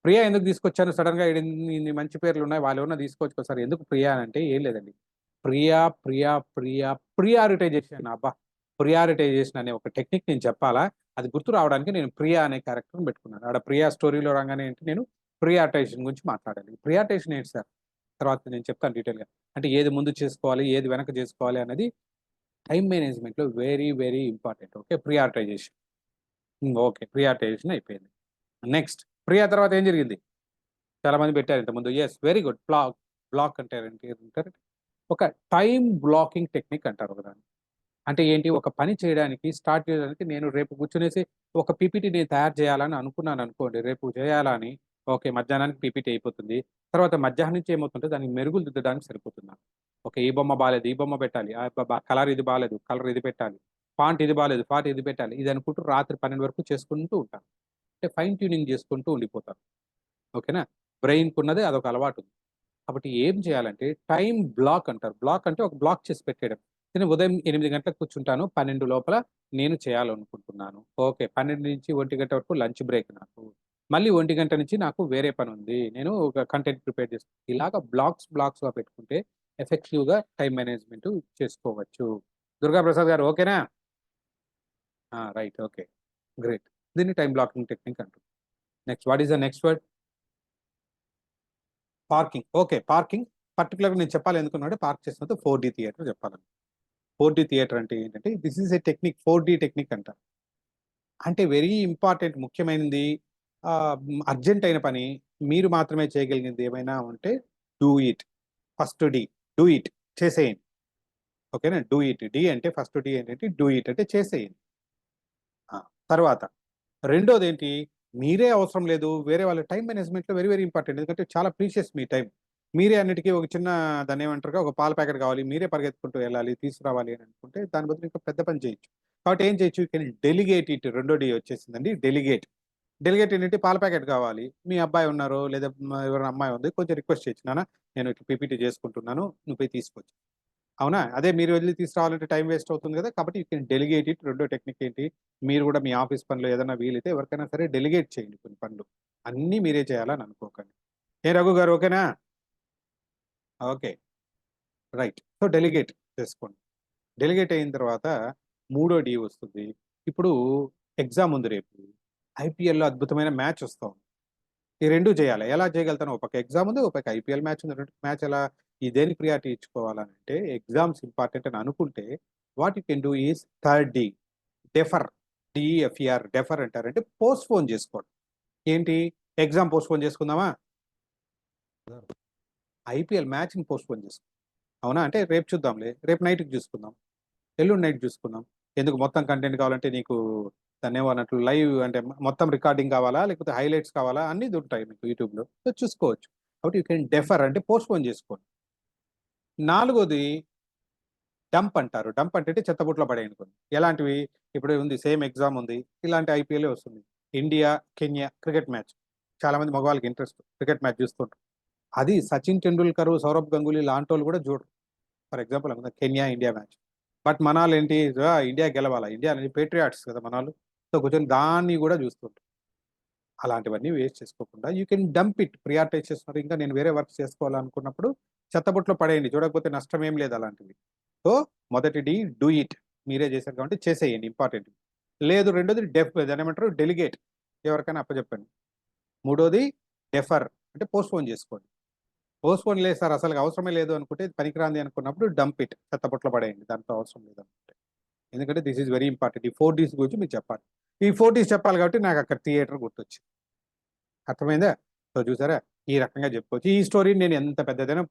ప్రియా ఎందుకు తీసుకొచ్చాను సడెన్‌గా ఇన్ని మంచి పేర్లున్నాయి. వాళ్ళేమన్నా తీసుకోవచ్చు కదా సార్. ఎందుకు ప్రియా అనంటే ఏం లేదండి. ప్రియా, ప్రియా, ప్రియా, ప్రియారిటైజేషన్ అబ్బా! ప్రియారిటైజేషన్ అనే ఒక టెక్నిక్ నేను చెప్పాలా? అది గుర్తు రావడానికి నేను ప్రియా అనే క్యారెక్టర్‌ని పెట్టుకున్నాను. ఆడ ప్రియా స్టోరీలో రాంగానే ఏంటి నేను ప్రియారిటైజేషన్ గురించి మాట్లాడాలి. ప్రియారిటైజేషన్ ఏంటి సార్? తర్వాత నేను చెప్తాను డీటెయిల్‌గా. అంటే ఏది ముందు చేసుకోవాలి, ఏది వెనక చేసుకోవాలి అన్నది టైమ్ మేనేజ్‌మెంట్‌లో very, very important. Okay. Prioritization. Okay. Prioritization అయిపోయింది. నెక్స్ట్ ప్రియా తర్వాత ఏం జరిగింది? చాలా మంది పెట్టారు ఇంతకుముందు. యెస్. Very good. బ్లాక్ అంటారేంటి అంటారు. ఒక టైమ్ బ్లాకింగ్ టెక్నిక్ అంటారు ఒకదాన్ని. అంటే ఏంటి? ఒక పని చేయడానికి స్టార్ట్ చేయడానికి నేను రేపు కూర్చొనేసి ఒక పీపీటీ నేను తయారు చేయాలని అనుకున్నాననుకోండి. రేపు చేయాలా అని. ఓకే. మధ్యాహ్నానికి పీపీటీ అయిపోతుంది. తర్వాత మధ్యాహ్నం నుంచి ఏమవుతుంటే దానికి మెరుగులు దిద్దడానికి సరిపోతుంది నాకు. ఓకే. ఈ బొమ్మ బాలేదు. ఈ బొమ్మ పెట్టాలి. కలర్ ఇది బాలేదు. కలర్ ఇది పెట్టాలి. ఫాంట్ ఇది బాలేదు. ఫాంట్ ఇది పెట్టాలి. ఇది అనుకుంటూ రాత్రి 12 వరకు చేసుకుంటూ ఉంటాను. అంటే ఫైన్ ట్యూనింగ్ చేసుకుంటూ ఉండిపోతాను. ఓకేనా? బ్రెయిన్‌కున్నది అదొక అలవాటు. కాబట్టి ఏం చేయాలంటే టైమ్ బ్లాక్ అంటారు. బ్లాక్ అంటే ఒక బ్లాక్ చేసి పెట్టేయడం. నేను ఉదయం 8 గంటలకు కూర్చుంటాను. 12 లోపల నేను చేయాలనుకుంటున్నాను. ఓకే. 12-1 వరకు లంచ్ బ్రేక్ నాకు. మళ్ళీ 1 గంట నుంచి నాకు వేరే పని ఉంది, నేను ఒక కంటెంట్ ప్రిపేర్ చేస్తాను. ఇలాగ బ్లాక్స్గా పెట్టుకుంటే ఎఫెక్టివ్గా టైం మేనేజ్మెంట్ చేసుకోవచ్చు. దుర్గా ప్రసాద్ గారు ఓకేనా? Right, okay, great. దీన్ని టైం బ్లాకింగ్ టెక్నిక్ అంటారు. Next, what is the next word? Parking. Okay, parking పర్టికులర్గా నేను చెప్పాలి ఎందుకున్నాడు, పార్క్ చేసినప్పుడు 4D థియేటర్ చెప్పాలని. 4D థియేటర్ అంటే ఏంటంటే, this is a technique, 4D technique అంటారు. అంటే వెరీ ఇంపార్టెంట్, ముఖ్యమైనది, అర్జెంట్ అయిన పని, మీరు మాత్రమే చేయగలిగింది ఏమైనా ఉంటే do it. First D, do it, చేసేయండి. ఓకేనా? Do it. డి అంటే ఫస్ట్ డి ఏంటంటే డూ ఇట్ అంటే చేసేయండి. తర్వాత రెండోది ఏంటి, మీరే అవసరం లేదు, వేరే వాళ్ళ టైం మేనేజ్మెంట్లో వెరీ వెరీ ఇంపార్టెంట్. ఎందుకంటే చాలా ప్రీషియస్ మీ టైం. మీరే అన్నిటికీ ఒక చిన్న, దాన్ని ఏమంటారుగా, ఒక పాల ప్యాకెట్ కావాలి, మీరే పరిగెత్తుకుంటూ వెళ్ళాలి, తీసుకురావాలి అని అనుకుంటే దాని బదులు ఇంకా పెద్ద పని చేయొచ్చు. కాబట్టి ఏం చేయొచ్చు, కెన్ డెలిగేట్ ఇట్. రెండో డి వచ్చేసిందండి, డెలిగేట్. డెలిగేట్ ఏంటంటే, పాల ప్యాకెట్ కావాలి, మీ అబ్బాయి ఉన్నారు లేదా ఎవరైనా అమ్మాయి ఉంది, కొంచెం రిక్వెస్ట్ చేయొచ్చు, నాన్న నేను ఇట్లా పీపీటీ చేసుకుంటున్నాను, నువ్వు పోయి తీసుకోవచ్చు. అవునా? అదే మీరు వెళ్ళి తీసుకురావాలంటే టైం వేస్ట్ అవుతుంది కదా! కాబట్టి యూ కెన్ డెలిగేట్ ఇట్. రెండో టెక్నిక్ ఏంటి, మీరు కూడా మీ ఆఫీస్ పనిలో ఏదైనా వీలైతే ఎవరికైనా సరే డెలిగేట్ చేయండి కొన్ని పనులు. అన్నీ మీరే చేయాలని అనుకోకండి. ఏ రఘు గారు ఓకేనా? Okay, right. సో డెలిగేట్ చేసుకోండి. డెలిగేట్ అయిన తర్వాత మూడో డి వస్తుంది. ఇప్పుడు ఎగ్జామ్ ఉంది రేపు. ఐపీఎల్‌లో అద్భుతమైన మ్యాచ్ వస్తా ఉంది. ఈ 2 చేయాలి. ఎలా చేయగలుగుతాను? ఒక పక్క ఎగ్జామ్ ఉంది, ఒక పక్క ఐపీఎల్ మ్యాచ్ ఉంది. 2 మ్యాచ్ ఎలా, ఈ దేనికి ప్రియారిటీ ఇచ్చుకోవాలనంటే, ఎగ్జామ్స్ ఇంపార్టెంట్ అని అనుకుంటే what you can do is third D, defer. D E F E R, defer అంటారంటే పోస్ట్‌పోన్ చేసుకోవడం. ఏంటి, ఎగ్జామ్ పోస్ట్‌పోన్ చేసుకుందామా? ఐపీఎల్ మ్యాచ్‌ని పోస్ట్‌పోన్ చేసుకుందాం. అవునా? అంటే రేపు చూద్దాంలే, రేపు నైట్‌కి చూసుకుందాం, ఎల్లుండి నైట్ చూసుకుందాం. ఎందుకు, మొత్తం కంటెంట్ కావాలంటే నీకు దాన్నేమన్నట్లు లైవ్ అంటే మొత్తం రికార్డింగ్ కావాలా? లేకపోతే హైలైట్స్ కావాలా? అన్నీ దొరుకుతాయి మీకు యూట్యూబ్‌లో. సో చూసుకోవచ్చు. కాబట్టి యూ కెన్ డెఫర్ అంటే పోస్ట్‌పోన్ చేసుకోండి. నాలుగోది డంప్ అంటారు. డంప్ అంటే చెత్తబుట్టలో పడేయండి కొన్ని. ఎలాంటివి? ఇప్పుడు ఉంది, సేమ్ ఎగ్జామ్ ఉంది, ఇలాంటి ఐపీఎలే వస్తుంది. India, Kenya cricket match. చాలామంది మగవాళ్ళకి ఇంట్రెస్ట్, క్రికెట్ మ్యాచ్ చూస్తుంటారు. అది సచిన్ టెండూల్కర్, సౌరవ్ గంగూలీ లాంటోళ్ళు కూడా చూడరు. ఫర్ ఎగ్జాంపుల్ అనుకుందాం, కెన్యా, ఇండియా మ్యాచ్. బట్ మనాళ్ళేంటి, ఇండియా గెలవాలా, ఇండియా అనేది పేట్రియాట్స్ కదా మనాళ్ళు. సో కూర్చొని దాన్ని కూడా చూస్తుంటారు. అలాంటివన్నీ వేస్ట్ చేసుకోకుండా you can dump it. Prioritise చేస్తున్నారు, ఇంకా నేను వేరే వర్క్ చేసుకోవాలనుకున్నప్పుడు చెత్తబుట్టలో పడేయండి, చూడకపోతే నష్టం ఏం లేదు అలాంటివి. సో మొదటిది డూ ఇట్, మీరే చేశారు కాబట్టి చేసేయండి, ఇంపార్టెంట్. లేదు, రెండోది దాని ఏమంటారు, డెలిగేట్, ఎవరికైనా అప్పచెప్పండి. మూడోది డెఫర్ అంటే పోస్ట్పోన్ చేసుకోండి. పోస్ట్పోన్ లేదు సార్ అసలు అవసరమే లేదు అనుకుంటే, పనికిరాంది అనుకున్నప్పుడు డంప్ ఇట్, చెత్తబుట్టలో పడేయండి, దాంతో అవసరం లేదు అనుకుంటే. ఎందుకంటే దిస్ ఈజ్ వెరీ ఇంపార్టెంట్. ఈ 4 డీస్ గురించి మీకు చెప్పాలి. ఈ 4 డీస్ చెప్పాలి కాబట్టి నాకు అక్కడ థియేటర్ గుర్తొచ్చింది. అర్థమైందా? సో చూసారా? ఈ రకంగా చెప్పుకోవచ్చు. ఈ స్టోరీని నేను ఎంత పెద్దదైనా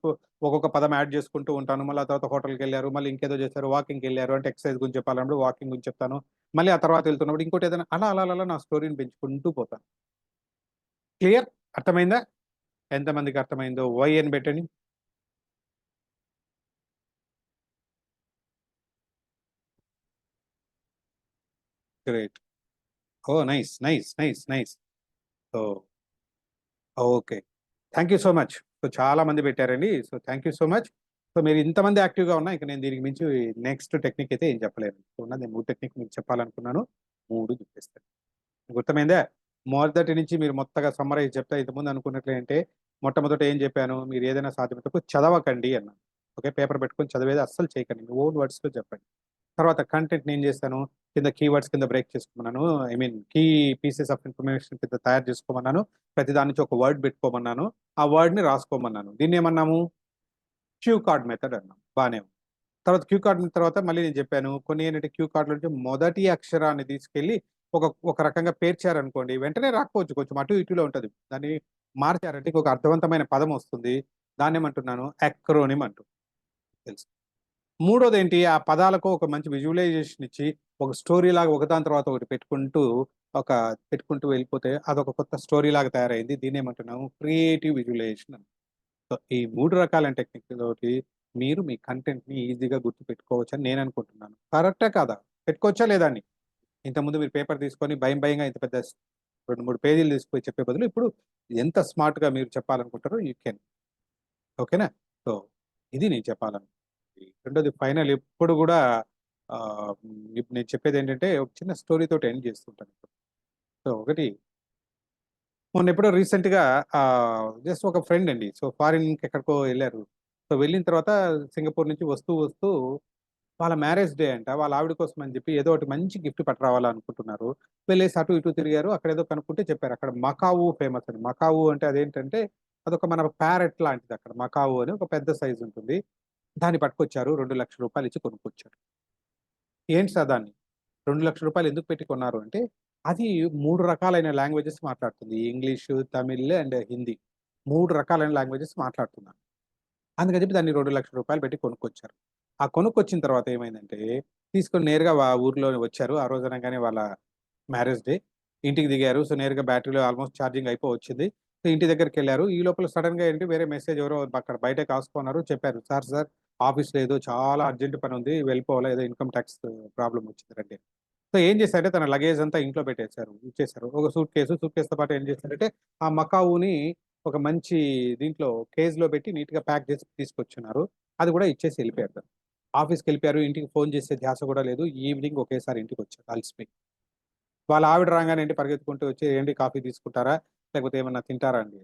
ఒక్కొక్క పదం యాడ్ చేసుకుంటూ ఉంటాను. మళ్ళీ ఆ తర్వాత హోటల్‌కెళ్లారు, మళ్ళీ ఇంకేదో చేశారు, వాకింగ్‌కెళ్లారు అంటే ఎక్సర్సైజ్ గురించి చెప్పాలన్నప్పుడు వాకింగ్ గురించి చెప్తాను. మళ్ళీ ఆ తర్వాత వెళ్తున్నప్పుడు ఇంకోటి ఏదైనా, అలా నా స్టోరీని పెంచుకుంటూ పోతాను. క్లియర్? అర్థమైందా? ఎంతమందికి అర్థమైందో వై అని పెట్టండి. Great. Oh! Nice, nice, nice, nice. So okay. Thank you so much. So చాలా మంది పెట్టారండి. So thank you so much. So మీరు ఇంతమంది యాక్టివ్‌గా ఉన్నా ఇక నేను దీనికి మించి నెక్స్ట్ టెక్నిక్ అయితే ఏం చెప్పలేను. సో ఉన్నది 3 టెక్నిక్ మీకు చెప్పాలనుకున్నాను. 3 చెప్పేసాను. గుర్తుమైందా? మొదటి నుంచి మీరు మొత్తగా సమ్మరైజ్ చెప్తా, ఇంతకుముందు అనుకున్నట్లేంటే, మొట్టమొదట ఏం చెప్పాను, మీరు ఏదైనా సాధ్యమైనంత చదవకండి అన్నాను. ఓకే. పేపర్ పెట్టుకొని చదివేది అస్సలు చేయకండి. మీ ఓన్ వర్డ్స్‌లో చెప్పండి. తర్వాత కంటెంట్‌ని ఏం చేశాను, కింద కీవర్డ్స్ కింద బ్రేక్ చేసుకోమన్నాను. I mean key pieces of information కింద తయారు చేసుకోమన్నాను. ప్రతి దాని నుంచి ఒక వర్డ్ పెట్టుకోమన్నాను. ఆ వర్డ్‌ని రాసుకోమన్నాను. దీన్నేమన్నాము? క్యూ కార్డ్ మెథడ్ అన్నాం. బానే ఉంది. తర్వాత క్యూ కార్డ్ తర్వాత మళ్ళీ నేను చెప్పాను, కొన్ని ఏంటంటే క్యూ కార్డ్‌లో నుంచి మొదటి అక్షరాన్ని తీసుకెళ్ళి ఒక ఒక రకంగా పేర్చారనుకోండి, వెంటనే రాకపోవచ్చు, కొంచెం అటు ఇటులో ఉంటది. దాన్ని మార్చారంటే ఇంకొక అర్థవంతమైన పదం వస్తుంది. దాన్నేమంటున్నాను? యాక్రోనిమ్ అంటున్నాను. తెలుసు. మూడోదేంటి, ఆ పదాలకు ఒక మంచి విజువలైజేషన్ ఇచ్చి, ఒక స్టోరీలాగా ఒకదాని తర్వాత ఒకటి ఒక పెట్టుకుంటూ వెళ్ళిపోతే అదొక కొత్త స్టోరీలాగా తయారైంది. దీన్నేమంటున్నాము? క్రియేటివ్ విజువలైజేషన్ అని. సో, ఈ 3 రకాలైన టెక్నిక్‌తోటి మీరు మీ కంటెంట్‌ని ఈజీగా గుర్తుపెట్టుకోవచ్చని నేననుకుంటున్నాను. కరెక్టా కాదా? పెట్టుకోవచ్చా లేదా అండి? ఇంతకుముందు మీరు పేపర్ తీసుకొని భయంగా ఇంత పెద్ద 2, 3 పేజీలు తీసుకొని చెప్పే బదులు ఇప్పుడు ఎంత స్మార్ట్‌గా మీరు చెప్పాలనుకుంటారో యూ కెన్. ఓకేనా? సో, ఇది నేను చెప్పాలనుకుంది. రెండోది ఫైనల్ ఎప్పుడు గూడా ఇప్పుడు నేను చెప్పేదేంటంటే ఒక చిన్న స్టోరీ తోటి ఎండ్ చేస్తుంటాను. సో, ఒకటి మొన్నెప్పుడో రీసెంట్‌గా జస్ట్ ఒక ఫ్రెండ్ అండి. సో, ఫారిన్‌కి ఎక్కడికో ఎళ్లారు. సో, వెళ్ళిన తర్వాత సింగపూర్ నుంచి వస్తూ వాళ్ళ మ్యారేజ్ డే అంట. వాళ్ళ ఆవిడ కోసం అని చెప్పి ఏదో ఒకటి మంచి గిఫ్ట్ పట్టురావాలనుకుంటున్నారు. వెళ్ళేసి అటు ఇటు తిరిగారు. అక్కడేదో కనుక్కుంటే చెప్పారు. అక్కడ మకావు ఫేమస్ అని. మకావు అంటే అదేంటంటే అదొక మన ప్యారట్ లాంటిదక్కడ. మకావు అని ఒక పెద్ద సైజ్ ఉంటుంది. దాన్ని పట్టుకొచ్చారు. రూ. 2,00,000 ఇచ్చి కొనుక్కొచ్చారు. ఏంటి సార్ దాన్ని రూ. 2,00,000 ఎందుకు పెట్టి కొన్నారు అంటే, అది 3 రకాలైన లాంగ్వేజెస్ మాట్లాడుతుంది. English, Tamil and Hindi. 3 రకాలైన లాంగ్వేజెస్ మాట్లాడుతుందంట. అందుకని చెప్పి దాన్ని రూ. 2,00,000 పెట్టి కొనుక్కొచ్చారు. ఆ కొనుక్కొచ్చిన తర్వాత ఏమైందంటే, తీసుకొని నేరుగా ఊర్లో వచ్చారు. ఆ రోజు అనంగానే వాళ్ళ మ్యారేజ్ డే. ఇంటికి దిగారు. సో, నేరుగా బ్యాటరీలో ఆల్‌మోస్ట్ ఛార్జింగ్ అయిపోవచ్చింది. సో, ఇంటి దగ్గరికెళ్లారు. ఈ లోపల సడెన్‌గా ఏంటి వేరే మెసేజ్ ఎవరో అక్కడ బయటే కాసుకున్నారు. చెప్పారు. సార్ ఆఫీస్‌లో ఏదో చాలా అర్జెంట్ పనుంది. వెళ్ళిపోవాలి. ఏదో ఇన్‌కమ్ టాక్స్ ప్రాబ్లమ్ వచ్చింది రండి. సో, ఏం చేశారంటే తన లగేజ్ అంతా ఇంట్లో పెట్టేసారు. ఇచ్చేసారు. ఒక సూట్‌కేస్‌తో పాటు ఏం చేశారంటే, ఆ మకావుని ఒక మంచి దీంట్లో కేజ్‌లో పెట్టి నీట్‌గా ప్యాక్ చేసి తీసుకొచ్చున్నారు. అది కూడా ఇచ్చేసి ఎళ్ళిపోయారు తను. ఆఫీస్‌కెళ్ళిపోయారు. ఇంటికి ఫోను చేసే ధ్యాస కూడా లేదు. ఈవినింగ్ ఒకేసారి ఇంటికొచ్చారు అలసిపోయి. వాళ్ళ ఆవిడ రాంగానే ఏంటి పరిగెత్తుకుంటూ వచ్చి, "ఏండి కాఫీ తీసుకుంటారా? లేకపోతే ఏమన్నా తింటారా అండి?"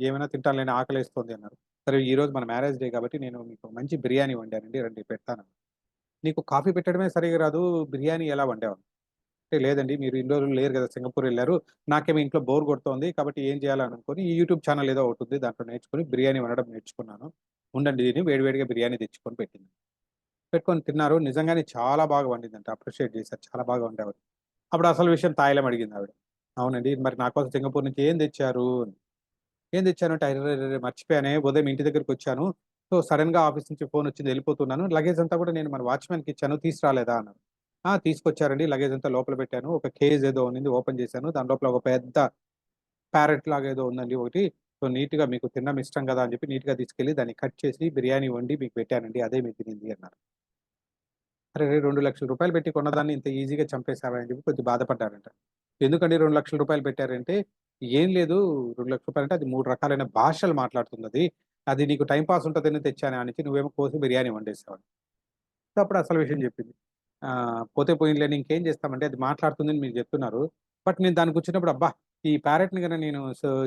ఏమైనా తింటానులేండి ఆకలేస్తోంది" అన్నారు. సరే ఈరోజు మన మ్యారేజ్ డే కాబట్టి నేను మీకు మంచి బిర్యానీ వండానండి రండి పెడతాను. "నీకు కాఫీ పెట్టడమే సరిగ్గా రాదు. బిర్యానీ ఎలా వండావు?" అంటే, "లేదండి మీరు ఇన్ని రోజులు లేరు గదా! సింగపూర్ ఎళ్లారు. నాకేమో ఇంట్లో బోర్ కొడుతోంది. కాబట్టి ఏం చేయాలని అనుకోని ఈ యూట్యూబ్ ఛానెల్ ఏదో ఒకటుంది. దాంట్లో నేర్చుకొని బిర్యానీ వండడం నేర్చుకున్నాను. ఉండండి అని వేడి వేడిగా బిర్యానీ తెచ్చుకొని పెట్టింది. పెట్టుకొని తిన్నారు. నిజంగానే చాలా బాగా వండిందంట. అప్రిషియేట్ చేశారు. చాలా బాగా వండావని. అప్పుడు అసలు విషయం తాయిలం అడిగిందావిడ. అవునండి. మరి నా కోసం సింగపూర్ నుంచి ఏం తెచ్చారు? అని. ఏం తెచ్చానంటే, అరెరెరెరె! మర్చిపోయానే ఉదయం ఇంటి దగ్గరికొచ్చాను. సో, సడెన్‌గా ఆఫీస్ నుంచి ఫోనొచ్చింది ఎళ్ళిపోతున్నాను. లగేజ్ అంతా కూడా నేను మన వాచ్‌మ్యాన్‌కి ఇచ్చాను. తీసుకురాలేదా అన్నారు. ఆ! తీసుకొచ్చారండి. లగేజ్ అంతా లోపల పెట్టాను. ఒక కేజ్ ఏదో ఉన్నింది ఓపెన్ చేశాను. దాని లోపల ఒక పెద్ద ప్యారట్ లాగా ఏదో ఉందండి ఒకటి. సో, నీట్‌గా మీకు తినడం ఇష్టం గదా! అని చెప్పి నీట్‌గా తీసుకెళ్ళి దాన్ని కట్ చేసి బిర్యానీ వండి మీకు పెట్టానండి. అదే మీరు తినింది అన్నారు. అరెరే! రూ. 2,00,000 పెట్టి కొన్నదాన్ని ఇంత ఈజీగా చంపేసావా అని చెప్పి కొద్దిగా బాధపడ్డారంట. ఎందుకండి రూ. 2,00,000 పెట్టారంటే, ఏం లేదు రూ. 2,00,000 అంటే అది 3 రకాలైన భాషలు మాట్లాడుతుందది. అది నీకు టైమ్ పాస్ ఉంటదని తెచ్చాను ఆనిచ్చి నువ్వేమో కోసి బిర్యానీ వండేసావని. సో, అప్పుడు అసలు విషయం చెప్పింది. పోతే పోయిందిలేండి ఇంకేం చేస్తామండి అది మాట్లాడుతుందని మీరు చెప్తున్నారు. బట్ నేను దానికొచ్చినప్పుడు అబ్బా! ఈ ప్యారట్‌ని గన నేను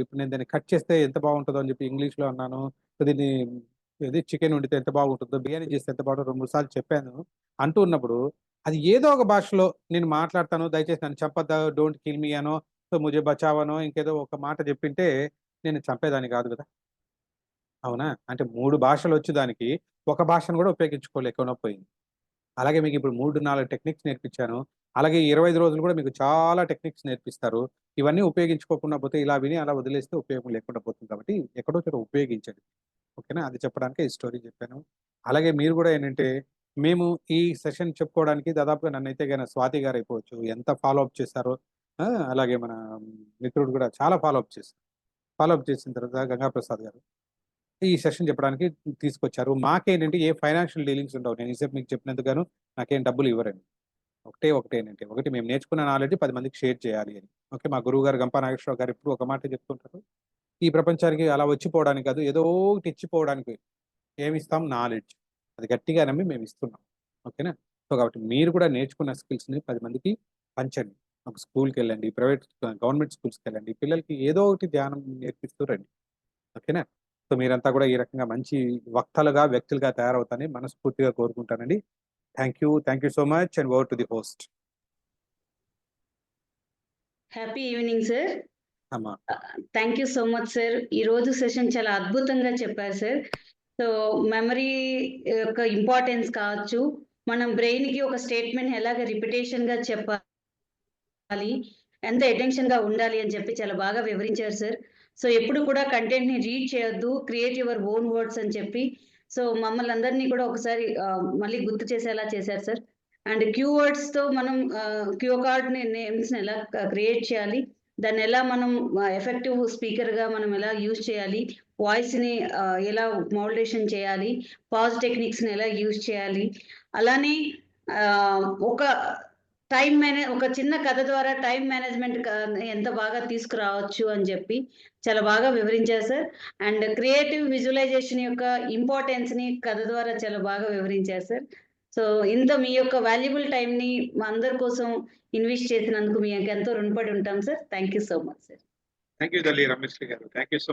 ఇప్పుడు నేను దాన్ని కట్ చేస్తే ఎంత బాగుంటదో అని చెప్పి ఇంగ్లీష్‌లో అన్నాను. సో, దీన్ని ఇది చికెన్ వండితే ఎంత బాగుంటుందో, బిర్యానీ చేస్తే ఎంత బాగుంటదో 2, 3 సార్లు చెప్పాను. అంటూ ఉన్నప్పుడు అది ఏదో ఒక భాషలో నేను మాట్లాడతాను. దయచేసి నన్ను చంపొద్దు. డోంట్ కిల్ మీ అనో, సో ముజే బచావో అనో ఇంకేదో ఒక మాట చెప్పింటే నేను చంపేదాన్ని కాదు గదా! అవునా? అంటే 3 భాషలొచ్చు దానికి. ఒక భాషను గూడా ఉపయోగించుకోలేకుండా పోయింది. అలాగే మీకిప్పుడు 3, 4 టెక్నిక్స్ నేర్పించాను. అలాగే ఈ 25 రోజులు గూడా మీకు చాలా టెక్నిక్స్ నేర్పిస్తారు. ఇవన్నీ ఉపయోగించుకోకుండా పోతే ఇలా విని అలా వదిలేస్తే ఉపయోగం లేకుండా పోతుంది కాబట్టి ఎక్కడో చోట ఉపయోగించండి. ఓకేనా? అది చెప్పడానికే ఈ స్టోరీ చెప్పాను. అలాగే మీరు గూడా ఏంటంటే, మేము ఈ సెషన్ చెప్పుకోవడానికి దాదాపుగా నన్నైతే గన స్వాతి గారైపోవచ్చు. ఎంత ఫాలో అప్ చేశారో అలాగే మన మిత్రుడు గూడా చాలా ఫాలో అప్ చేశారు. ఫాలో అప్ చేసిన తర్వాత గంగాప్రసాద్ గారు. ఈ సెషన్ చెప్పడానికి తీసుకొచ్చారు. మాకేంటంటే ఏ ఫైనాన్షియల్ డీలింగ్స్ ఉండవు. నేను ఇంతసేపు మీకు చెప్పినందుకు గాను నాకేం డబ్బులు ఇవ్వరండి. ఒకటేనంటే, ఒకటి మేము నేర్చుకున్న నాలెడ్జ్ 10 మందికి షేర్ చేయాలి అని. ఓకే. మా గురువుగారు గంపా నాగేశ్వరరావు గారు ఎప్పుడు ఒక మాటే చెప్తుంటారు. ఈ ప్రపంచానికి అలా వచ్చిపోవడానికి కాదు, ఏదో ఒకటి ఇచ్చిపోవడానికి ఏమిస్తాం నాలెడ్జ్. అది గట్టిగా నమ్మి మేమిస్తున్నాం. ఓకేనా? సో, కాబట్టి మీరు కూడా నేర్చుకున్న స్కిల్స్‌ని 10 మందికి పంచండి. ఒక స్కూల్‌కెళ్ళండి, గవర్నమెంట్ స్కూల్స్‌కెళ్ళండి. పిల్లలకి ఏదో ఒకటి ధ్యానం నేర్పిస్తూ రండి. ఓకేనా? సో, మీరంతా కూడా ఈ రకంగా మంచి వక్తలుగా, వ్యక్తులుగా తయారవుతారని మనస్ఫూర్తిగా కోరుకుంటానండి. Thank you. Thank you so much and over to the host. Happy evening sir. అమ్మ. Thank you so much sir. ఈరోజు సెషన్ చాలా అద్భుతంగా చెప్పారు సార్. సో, మెమరీ యొక్క ఇంపార్టెన్స్ కావచ్చు, మనం బ్రెయిన్‌కి ఒక స్టేట్మెంట్ ఎలాగ రిపిటేషన్‌గా చెప్పాలి, ఎంత అటెన్షన్‌గా ఉండాలి అని చెప్పి చాలా బాగా వివరించారు సార్. సో, ఎప్పుడు కూడా కంటెంట్‌ని రీడ్ చేయొద్దు. క్రియేట్ యువర్ ఓన్ వర్డ్స్ అని చెప్పి, సో, మమ్మల్ని అందరిని కూడా ఒకసారి మళ్ళీ గుర్తు చేసేలా చేశారు సార్. అండ్ కీవర్డ్స్‌తో మనం క్యూ కార్డ్‌ని నేమ్స్‌ని ఎలా క్రియేట్ చేయాలి, దాన్నెలా మనం ఎఫెక్టివ్ స్పీకర్‌గా మనం ఎలా యూజ్ చేయాలి, వాయిస్‌ని ఎలా మోడ్యులేషన్ చేయాలి, పాజ్ టెక్నిక్స్‌ని ఎలా యూజ్ చేయాలి, అలానే ఒక ఒక చిన్న కథ ద్వారా టైమ్ మేనేజ్‌మెంట్ ఎంత బాగా తీసుకురావచ్చు అని జెప్పి చాలా బాగా వివరించారు సార్. అండ్ క్రియేటివ్ విజువలైజేషన్ యొక్క ఇంపార్టెన్స్‌ని కథ ద్వారా చాలా బాగా వివరించారు సార్. సో, మీ యొక్క వాల్యుబుల్ టైమ్‌ని మా అందరి కోసం ఇన్వెస్ట్ చేసినందుకు మీకెంతో రుణపడి ఉంటాం sir. Thank you so much sir. Thank you తల్లి రమేష్ గారు. Thank you so